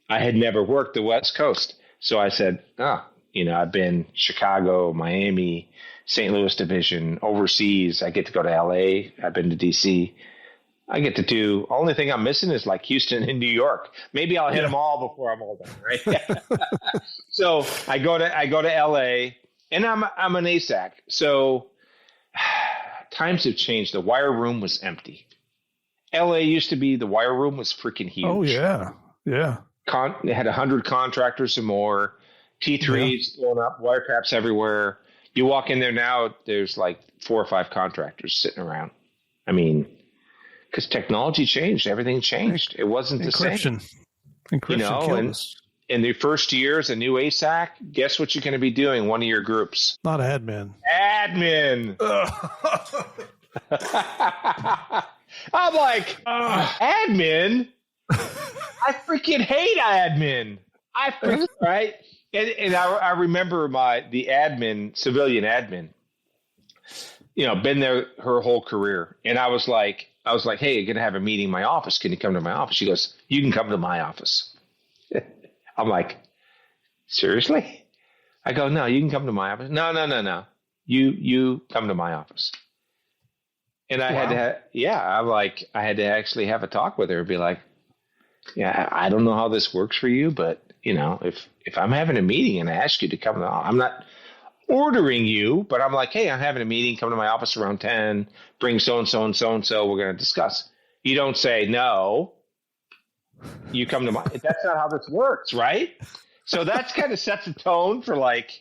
I had never worked the West Coast. So I said, I've been Chicago, Miami, St. Louis division, overseas. I get to go to LA. I've been to DC. I get to do, only thing I'm missing is Houston and New York. Maybe I'll hit them all before I'm all done, right? So I go to LA. And I'm an ASAC. So times have changed. The wire room was empty. LA used to be, the wire room was freaking huge. Oh, yeah. Yeah. They had 100 contractors or more, T3s going up, wiretaps everywhere. You walk in there now, there's 4 or 5 contractors sitting around. I mean, because technology changed. Everything changed. It wasn't the same. Encryption killed us. In the first year as a new ASAC, guess what you're going to be doing? One of your groups. Not admin. Admin. I'm like, admin? I freaking hate admin. Right? And I remember the admin, civilian admin, been there her whole career. And I was like, I was like, hey, you're going to have a meeting in my office. Can you come to my office? She goes, you can come to my office. I'm like, seriously? I go, no, you can come to my office. No. You come to my office. And I had to, I had to actually have a talk with her and be like, yeah, I don't know how this works for you, but if I'm having a meeting and I ask you to come, I'm not ordering you, but I'm like, hey, I'm having a meeting. Come to my office around 10. Bring so and so and so and so. We're going to discuss. You don't say no. You come to my. That's not how this works, right? So that's kind of sets a tone for like,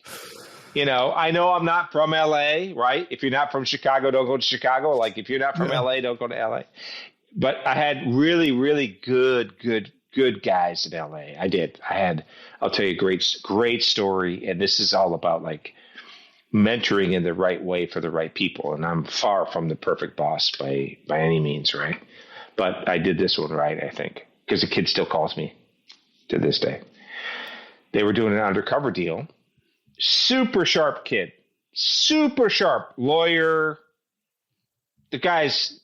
I know I'm not from LA, right? If you're not from Chicago, don't go to Chicago. Like if you're not from LA, don't go to LA. But I had really, really good guys in LA. I did. I'll tell you a great story. And this is all about like mentoring in the right way for the right people. And I'm far from the perfect boss by any means, right? But I did this one right, I think, because the kid still calls me to this day. They were doing an undercover deal. Super sharp kid, super sharp lawyer. The guy's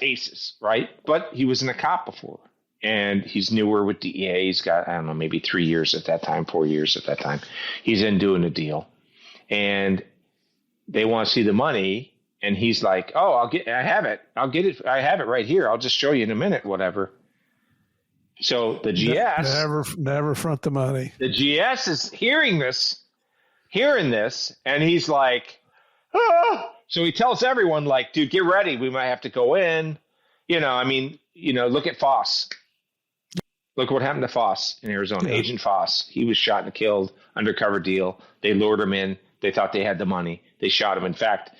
aces, right? But he wasn't a cop before. And he's newer with DEA. He's got, I don't know, maybe 3 years at that time, 4 years at that time. He's in doing a deal. And they want to see the money. And he's like, oh, I have it. I'll get it. I have it right here. I'll just show you in a minute, whatever. So the GS. Never front the money. The GS is hearing this, and he's like, ah! So he tells everyone, like, dude, get ready. We might have to go in. Look at Foss. Look what happened to Foss in Arizona. Yeah. Agent Foss. He was shot and killed, undercover deal. They lured him in. They thought they had the money. They shot him. In fact,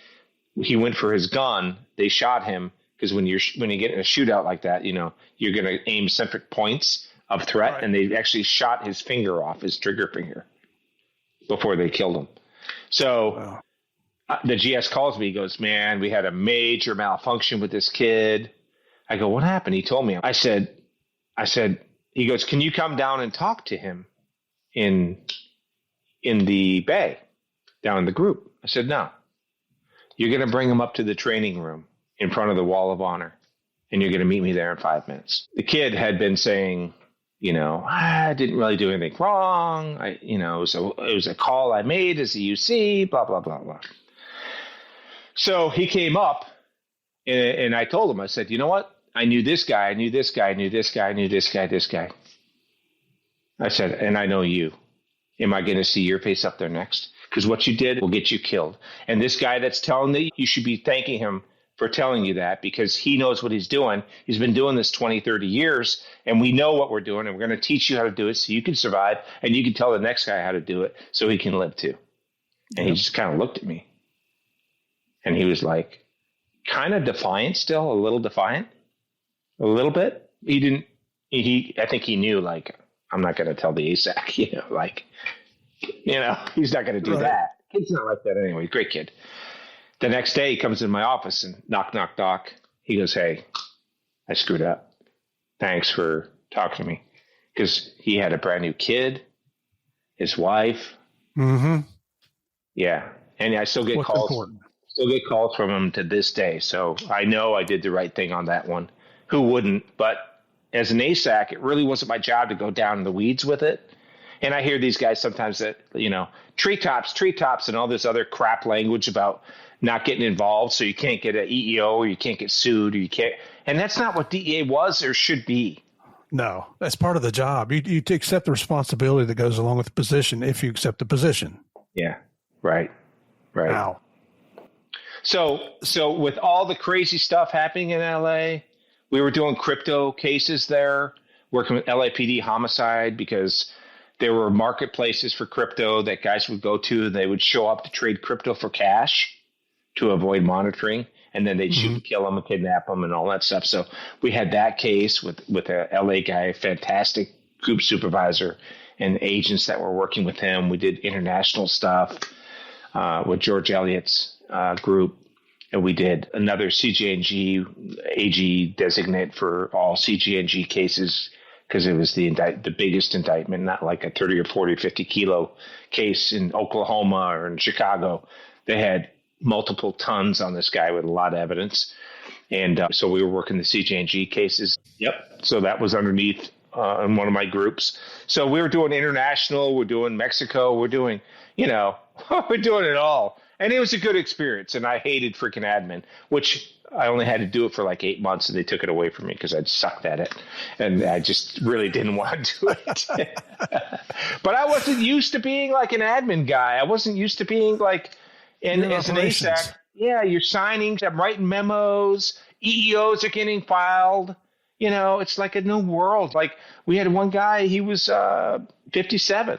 he went for his gun. They shot him because when you get in a shootout like that, you're going to aim centric points of threat. Right. And they actually shot his finger off, his trigger finger, before they killed him. So... Wow. The GS calls me. He goes, man, we had a major malfunction with this kid. I go, what happened? He told me. I said, he goes, can you come down and talk to him in the bay, down in the group? I said, no. You're going to bring him up to the training room in front of the wall of honor, and you're going to meet me there in 5 minutes. The kid had been saying, I didn't really do anything wrong. It was a call I made as a UC, blah, blah, blah, blah. So he came up, and I told him, I said, you know what? I knew this guy, I knew this guy, I knew this guy, I knew this guy. I said, and I know you. Am I going to see your face up there next? Because what you did will get you killed. And this guy that's telling you should be thanking him for telling you that, because he knows what he's doing. He's been doing this 20, 30 years, and we know what we're doing, and we're going to teach you how to do it so you can survive, and you can tell the next guy how to do it so he can live too. And he just kind of looked at me. And he was like, kind of defiant still, a little defiant, a little bit. I think he knew, like, I'm not going to tell the ASAC, he's not going to do that. Kid's not like that anyway. Great kid. The next day he comes in my office and knock, knock, knock. He goes, hey, I screwed up. Thanks for talking to me. Because he had a brand new kid, his wife. Mm-hmm. Yeah. And I still get calls. Still get calls from him to this day. So I know I did the right thing on that one. Who wouldn't? But as an ASAC, it really wasn't my job to go down in the weeds with it. And I hear these guys sometimes that, treetops and all this other crap language about not getting involved. So you can't get an EEO or you can't get sued or you can't. And that's not what DEA was or should be. No, that's part of the job. You accept the responsibility that goes along with the position if you accept the position. Yeah. Right. Wow. So with all the crazy stuff happening in LA, we were doing crypto cases there, working with LAPD homicide, because there were marketplaces for crypto that guys would go to, and they would show up to trade crypto for cash to avoid monitoring. And then they'd shoot and kill them and kidnap them and all that stuff. So we had that case with a LA guy, fantastic group supervisor, and agents that were working with him. We did international stuff with George Elliott's group, and we did another CJNG AG designate for all CJNG cases, because it was the biggest indictment, not like a 30 or 40 or 50 kilo case in Oklahoma or in Chicago. They had multiple tons on this guy with a lot of evidence. And so we were working the CJ&G cases. Yep. So that was underneath in one of my groups. So we were doing international, we're doing Mexico, we're doing, we're doing it all. And it was a good experience. And I hated freaking admin, which I only had to do it for like 8 months, and they took it away from me because I'd sucked at it. And I just really didn't want to do it. But I wasn't used to being like an admin guy. I wasn't used to being like, as an ASAC, yeah, you're signing, I'm writing memos, EEOs are getting filed. It's like a new world. Like we had one guy, he was 57.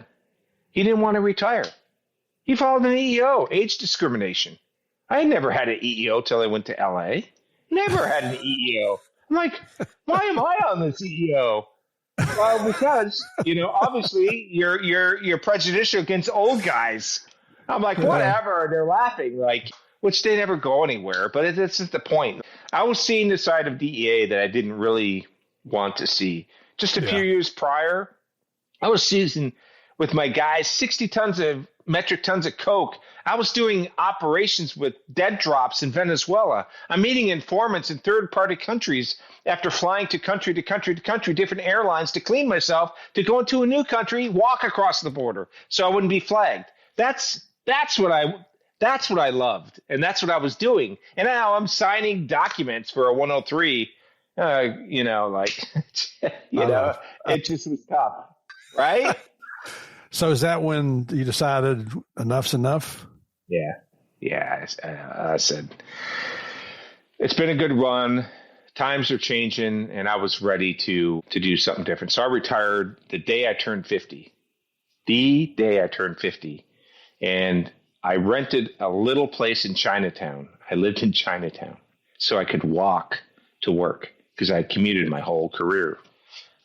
He didn't want to retire. He filed an EEO, age discrimination. I never had an EEO till I went to LA. Never had an EEO. I'm like, why am I on this EEO? Well, because, obviously you're prejudicial against old guys. I'm like, whatever. They're laughing, which they never go anywhere. But it's just the point. I was seeing the side of DEA that I didn't really want to see. Just a few years prior, I was seizing with my guys 60 metric tons of coke. I was doing operations with dead drops in Venezuela. I'm meeting informants in third-party countries after flying to country, different airlines to clean myself, to go into a new country, walk across the border so I wouldn't be flagged. That's what I loved, and that's what I was doing. And now I'm signing documents for a 103. It just was tough, right? So is that when you decided enough's enough? Yeah. I said, it's been a good run. Times are changing, and I was ready to do something different. So I retired the day I turned 50. And I rented a little place in Chinatown. I lived in Chinatown so I could walk to work because I commuted my whole career.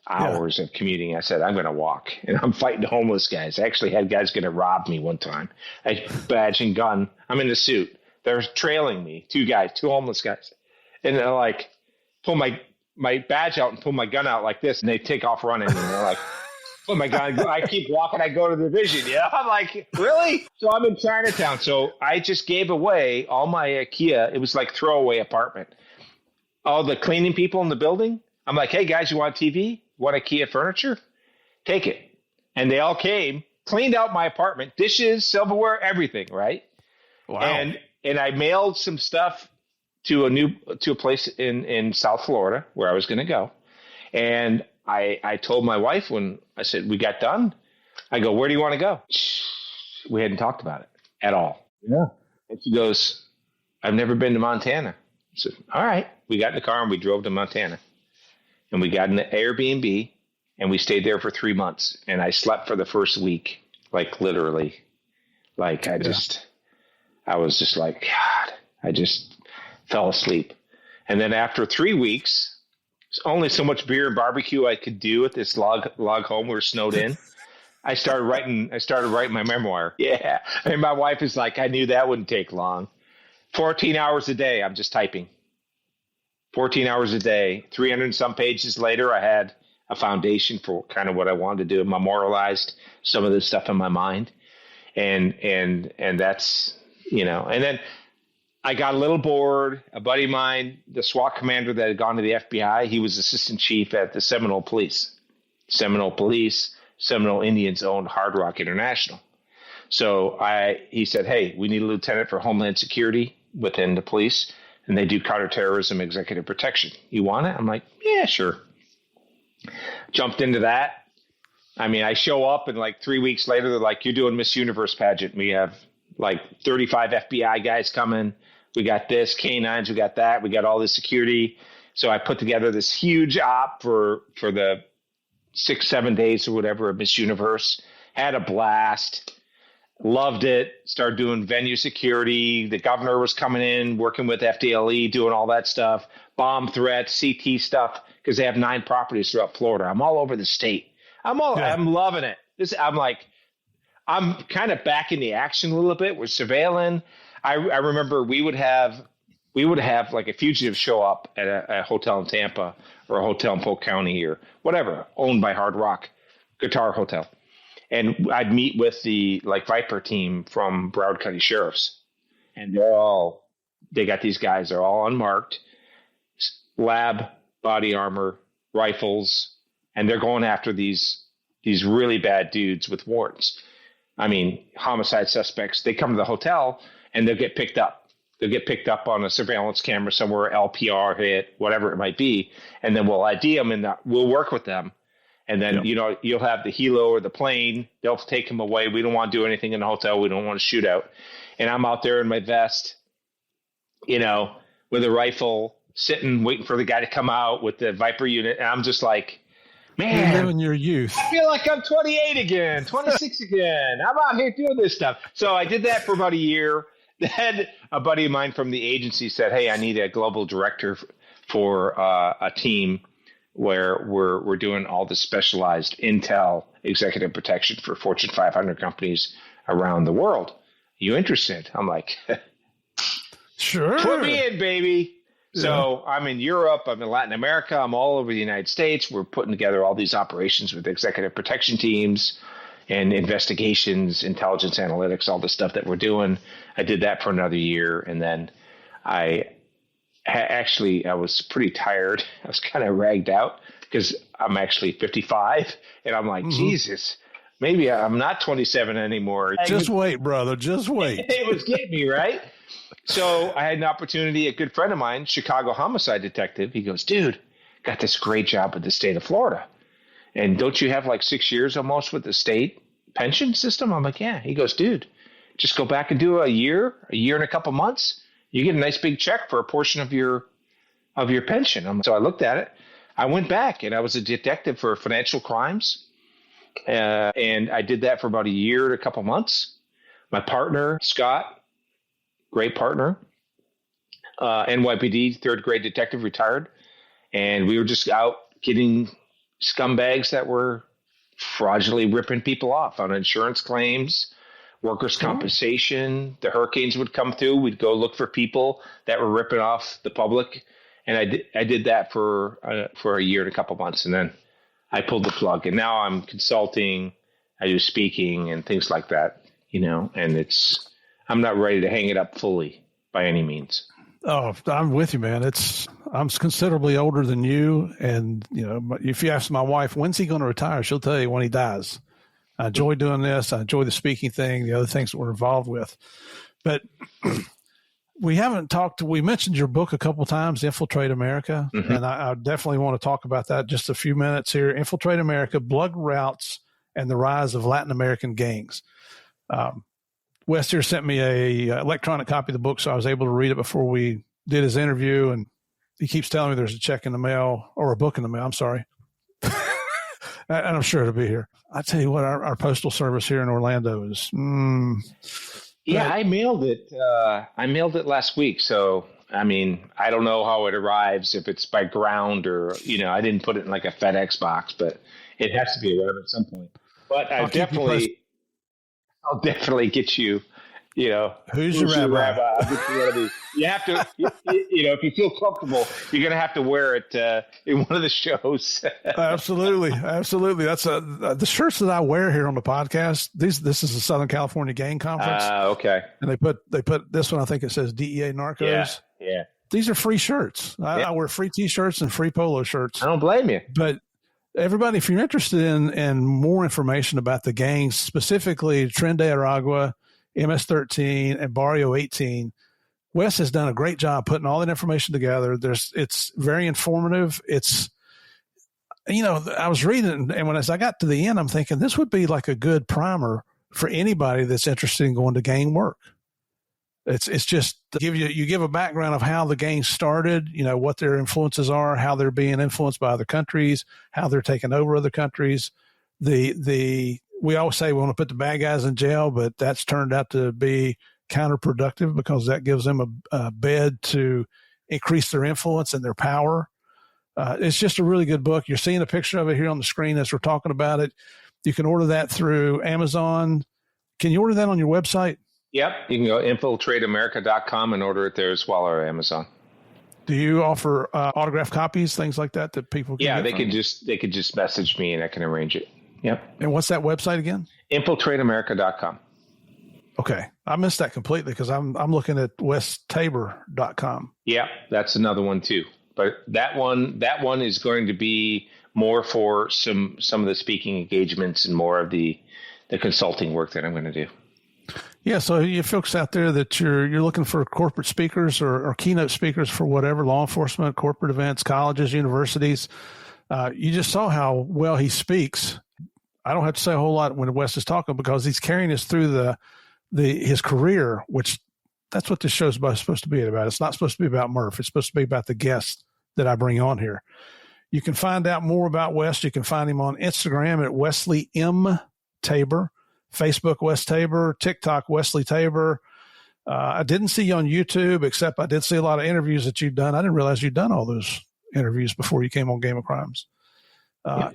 Hours of commuting. I said, I'm going to walk. And I'm fighting homeless guys. I actually had guys going to rob me one time. I badge and gun. I'm in a suit. They're trailing me. Two homeless guys. And they're like, pull my badge out and pull my gun out like this. And they take off running. And they're like, oh my God, I keep walking. I go to the division. I'm like, really? So I'm in Chinatown. So I just gave away all my IKEA. It was like throwaway apartment. All the cleaning people in the building. I'm like, hey guys, you want TV? Want IKEA furniture? Take it. And they all came, cleaned out my apartment, dishes, silverware, everything, right? Wow. And I mailed some stuff to a place in South Florida where I was going to go. And I told my wife when I said we got done, I go, where do you want to go? We hadn't talked about it at all. Yeah. And she goes, I've never been to Montana. I said, all right. We got in the car and we drove to Montana. And we got an Airbnb, and we stayed there for 3 months. And I slept for the first week, like literally. Like I was just like, God, I just fell asleep. And then after 3 weeks, only so much beer and barbecue I could do at this log home. We were snowed in. I started writing my memoir. Yeah. And my wife is like, I knew that wouldn't take long. 14 hours a day, I'm just typing. 14 hours a day, 300 and some pages later, I had a foundation for kind of what I wanted to do, memorialized some of this stuff in my mind. And that's, and then I got a little bored. A buddy of mine, the SWAT commander that had gone to the FBI, he was assistant chief at the Seminole Police. Seminole Indians owned Hard Rock International. So he said, hey, we need a lieutenant for Homeland Security within the police. And they do counterterrorism executive protection. You want it? I'm like, yeah, sure. Jumped into that. I mean, I show up and like 3 weeks later, they're like, you're doing Miss Universe pageant. We have like 35 FBI guys coming. We got this, canines, we got that. We got all this security. So I put together this huge op for the 6-7 days or whatever of Miss Universe. Had a blast. Loved it. Started doing venue security. The governor was coming in, working with FDLE, doing all that stuff. Bomb threats, CT stuff, because they have 9 properties throughout Florida. I'm all over the state. I'm loving it. I'm kind of back in the action a little bit. We're surveilling. I remember we would have like a fugitive show up at a hotel in Tampa or a hotel in Polk County or whatever, owned by Hard Rock Guitar Hotel. And I'd meet with the Viper team from Broward County Sheriffs. And they got these guys, they're all unmarked. lab body armor, rifles, and they're going after these really bad dudes with warrants. I mean, homicide suspects. They come to the hotel and they'll get picked up. They'll get picked up on a surveillance camera somewhere, LPR hit, whatever it might be, and then we'll ID them and we'll work with them. And then, you'll have the helo or the plane. They'll take them away. We don't want to do anything in the hotel. We don't want to shoot out. And I'm out there in my vest, with a rifle, sitting, waiting for the guy to come out with the Viper unit. And I'm just like, man, you're living your youth. I feel like I'm 28 again, 26 again. I'm out here doing this stuff. So I did that for about a year. Then a buddy of mine from the agency said, hey, I need a global director for a team where we're doing all the specialized intel executive protection for Fortune 500 companies around the world. You interested? I'm like, sure. Put me in, baby. Yeah. So I'm in Europe. I'm in Latin America. I'm all over the United States. We're putting together all these operations with executive protection teams and investigations, intelligence analytics, all the stuff that we're doing. I did that for another year. And then I was pretty tired. I was kind of ragged out because I'm actually 55 and I'm like, Jesus, maybe I'm not 27 anymore. Just wait, brother. Just wait. It was getting me, right? So I had an opportunity, a good friend of mine, Chicago homicide detective. He goes, dude, got this great job with the state of Florida. And don't you have like 6 years almost with the state pension system? I'm like, yeah. He goes, dude, just go back and do a year and a couple months. You get a nice big check for a portion of your pension. So I looked at it. I went back and I was a detective for financial crimes. And I did that for about a year and a couple months. My partner, Scott, great partner, NYPD, third grade detective, retired. And we were just out getting scumbags that were fraudulently ripping people off on insurance claims, workers' compensation. The hurricanes would come through. We'd go look for people that were ripping off the public. And I did that for a year and a couple months. And then I pulled the plug. And now I'm consulting. I do speaking and things like that, and I'm not ready to hang it up fully by any means. Oh, I'm with you, man. I'm considerably older than you. And, if you ask my wife, when's he going to retire? She'll tell you when he dies. I enjoy doing this. I enjoy the speaking thing, the other things that we're involved with. But we haven't we mentioned your book a couple of times, Infiltrate America. And I definitely want to talk about that just a few minutes here. Infiltrate America, Blood Routes, and the Rise of Latin American Gangs. Wes here sent me a electronic copy of the book, so I was able to read it before we did his interview. And he keeps telling me there's a check in the mail, or a book in the mail. I'm sorry. And I'm sure it'll be here. I tell you what, our postal service here in Orlando is. Yeah, I mailed it. I mailed it last week. So, I mean, I don't know how it arrives, if it's by ground or, I didn't put it in like a FedEx box, but it has to be around at some point. But I'll definitely get you, who's your rabbi? You have to, if you feel comfortable, you're going to have to wear it in one of the shows. Absolutely. That's the shirts that I wear here on the podcast. This is the Southern California Gang Conference. Okay. And they put this one, I think it says DEA Narcos. Yeah. These are free shirts. I wear free T-shirts and free polo shirts. I don't blame you. But everybody, if you're interested in more information about the gangs, specifically Tren de Aragua, MS-13, and Barrio 18, Wes has done a great job putting all that information together. It's very informative. I was reading, and as I got to the end, I'm thinking this would be like a good primer for anybody that's interested in going to gang work. It's just you give a background of how the gang started, what their influences are, how they're being influenced by other countries, how they're taking over other countries. We always say we want to put the bad guys in jail, but that's turned out to be counterproductive because that gives them a bed to increase their influence and their power. It's just a really good book. You're seeing a picture of it here on the screen as we're talking about it. You can order that through Amazon. Can you order that on your website? Yep. You can go infiltrateamerica.com and order it there as well, or Amazon. Do you offer autographed copies, things like that people can get they could just message me and I can arrange it. Yep. And what's that website again? Infiltrateamerica.com. Okay. I missed that completely because I'm looking at westabor.com. Yeah, that's another one too. but that one is going to be more for some of the speaking engagements and more of the consulting work that I'm going to do. Yeah, so you folks out there that you're looking for corporate speakers or keynote speakers for whatever, law enforcement, corporate events, colleges, universities, you just saw how well he speaks. I don't have to say a whole lot when Wes is talking because he's carrying us through his career, which that's what this show's supposed to be about. It's not supposed to be about Murph. It's supposed to be about the guests that I bring on here. You can find out more about Wes. You can find him on Instagram at Wesley M. Tabor, Facebook Wes Tabor, TikTok Wesley Tabor. I didn't see you on YouTube, except I did see a lot of interviews that you've done. I didn't realize you'd done all those interviews before you came on Game of Crimes.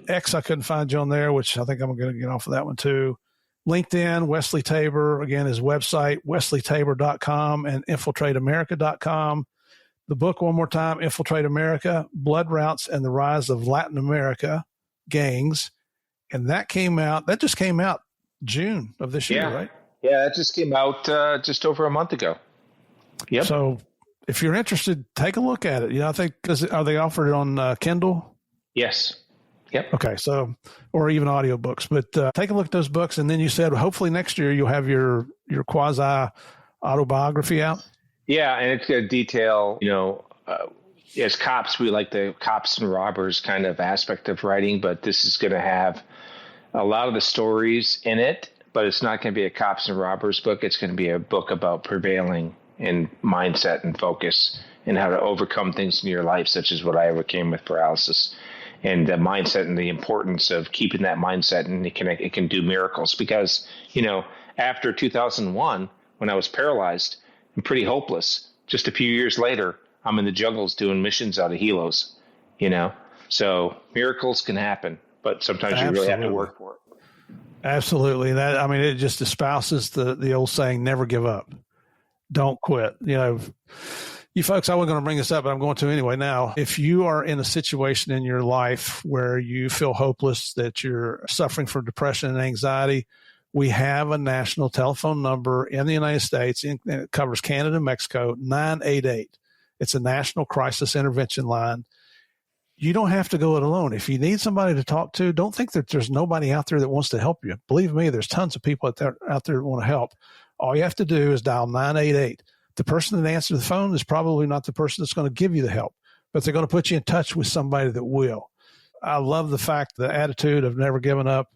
X, I couldn't find you on there, which I think I'm going to get off of that one too. LinkedIn, Wesley Tabor, again, his website, wesleytabor.com and infiltrateamerica.com. The book, one more time, Infiltrate America, Blood Routes and the Rise of Latin America Gangs. And that just came out June of this year, right? Yeah, that just came out just over a month ago. Yep. So if you're interested, take a look at it. I think, are they offered it on Kindle? Yes. Yep. Okay. So, or even audiobooks, but take a look at those books. And then you said, hopefully next year you'll have your quasi autobiography out. Yeah. And it's going to detail, as cops, we like the cops and robbers kind of aspect of writing, but this is going to have a lot of the stories in it, but it's not going to be a cops and robbers book. It's going to be a book about prevailing in mindset and focus and how to overcome things in your life, such as what I overcame with paralysis. And the mindset and the importance of keeping that mindset, and it can do miracles. Because, after 2001, when I was paralyzed and pretty hopeless, just a few years later, I'm in the jungles doing missions out of helos, So miracles can happen, but sometimes you really have to work for it. Absolutely. It just espouses the old saying, never give up. Don't quit. You folks, I wasn't going to bring this up, but I'm going to anyway now. If you are in a situation in your life where you feel hopeless, that you're suffering from depression and anxiety, we have a national telephone number in the United States, and it covers Canada and Mexico, 988. It's a national crisis intervention line. You don't have to go it alone. If you need somebody to talk to, don't think that there's nobody out there that wants to help you. Believe me, there's tons of people out there that want to help. All you have to do is dial 988. The person that answers the phone is probably not the person that's going to give you the help, but they're going to put you in touch with somebody that will. I love the fact, the attitude of never giving up,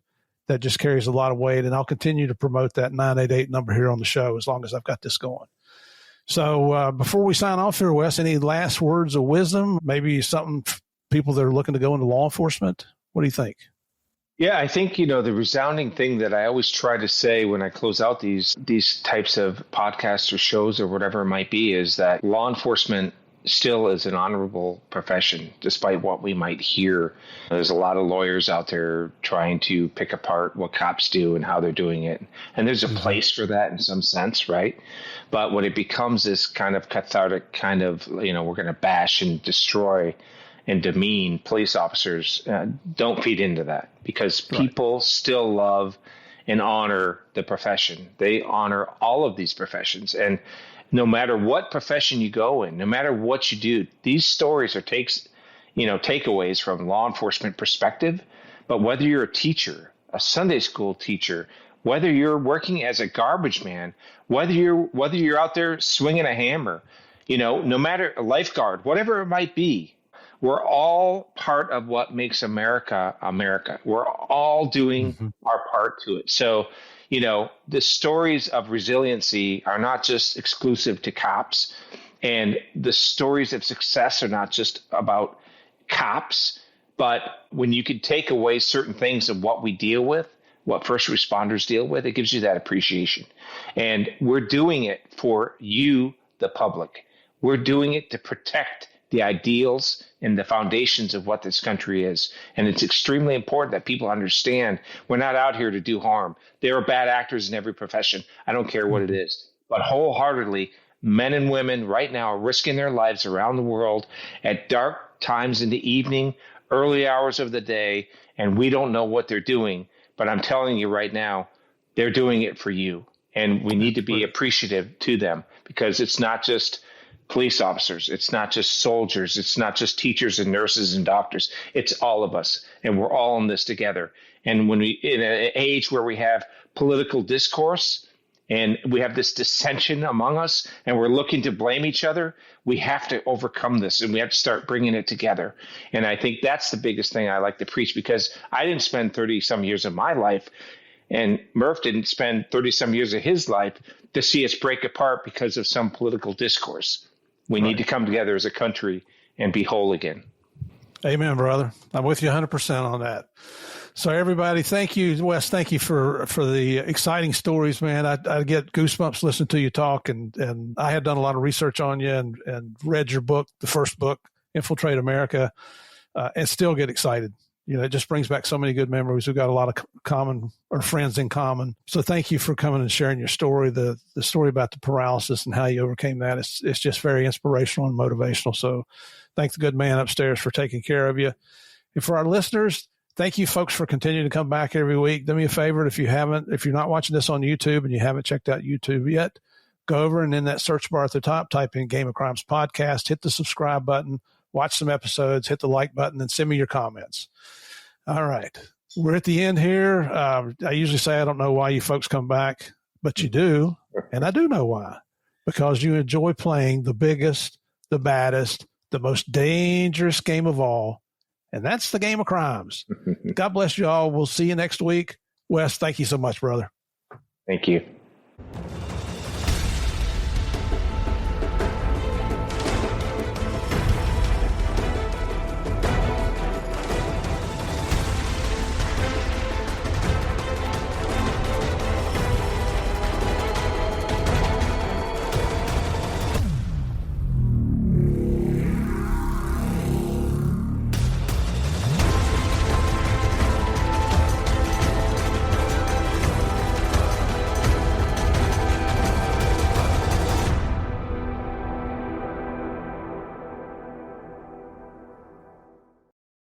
that just carries a lot of weight. And I'll continue to promote that 988 number here on the show as long as I've got this going. So before we sign off here, Wes, any last words of wisdom? Maybe something for people that are looking to go into law enforcement? What do you think? Yeah, I think, the resounding thing that I always try to say when I close out these types of podcasts or shows or whatever it might be is that law enforcement still is an honorable profession, despite what we might hear. There's a lot of lawyers out there trying to pick apart what cops do and how they're doing it. And there's a place for that in some sense, right? But when it becomes this kind of cathartic kind of, we're going to bash and destroy and demean police officers, don't feed into that, because people still love and honor the profession. They honor all of these professions. And no matter what profession you go in, no matter what you do, these stories are takeaways from law enforcement perspective. But whether you're a teacher, a Sunday school teacher, whether you're working as a garbage man, whether you're out there swinging a hammer, no matter a lifeguard, whatever it might be, we're all part of what makes America, America. We're all doing our part to it. So, the stories of resiliency are not just exclusive to cops, and the stories of success are not just about cops, but when you can take away certain things of what we deal with, what first responders deal with, it gives you that appreciation. And we're doing it for you, the public. We're doing it to protect the ideals and the foundations of what this country is. And it's extremely important that people understand we're not out here to do harm. There are bad actors in every profession. I don't care what it is. But wholeheartedly, men and women right now are risking their lives around the world at dark times in the evening, early hours of the day, and we don't know what they're doing. But I'm telling you right now, they're doing it for you. And we need to be appreciative to them, because it's not just police officers. It's not just soldiers. It's not just teachers and nurses and doctors. It's all of us, and we're all in this together. And when we, in an age where we have political discourse and we have this dissension among us and we're looking to blame each other, we have to overcome this and we have to start bringing it together. And I think that's the biggest thing I like to preach, because I didn't spend 30 some years of my life, and Murph didn't spend 30 some years of his life to see us break apart because of some political discourse. We need to come together as a country and be whole again. Amen, brother. I'm with you 100% on that. So everybody, thank you, Wes. Thank you for the exciting stories, man. I get goosebumps listening to you talk, and I had done a lot of research on you and read your book, the first book, Infiltrate America, and still get excited. You know, it just brings back so many good memories. We've got a lot of common or friends in common. So thank you for coming and sharing your story, the story about the paralysis and how you overcame that. It's just very inspirational and motivational. So thank the good man upstairs for taking care of you. And for our listeners, thank you folks for continuing to come back every week. Do me a favor, if you're not watching this on YouTube and you haven't checked out YouTube yet, go over and in that search bar at the top, type in Game of Crimes Podcast, hit the subscribe button, watch some episodes, hit the like button, and send me your comments. All right. We're at the end here. I usually say I don't know why you folks come back, but you do. And I do know why. Because you enjoy playing the biggest, the baddest, the most dangerous game of all. And that's the Game of Crimes. God bless you all. We'll see you next week. Wes, thank you so much, brother. Thank you.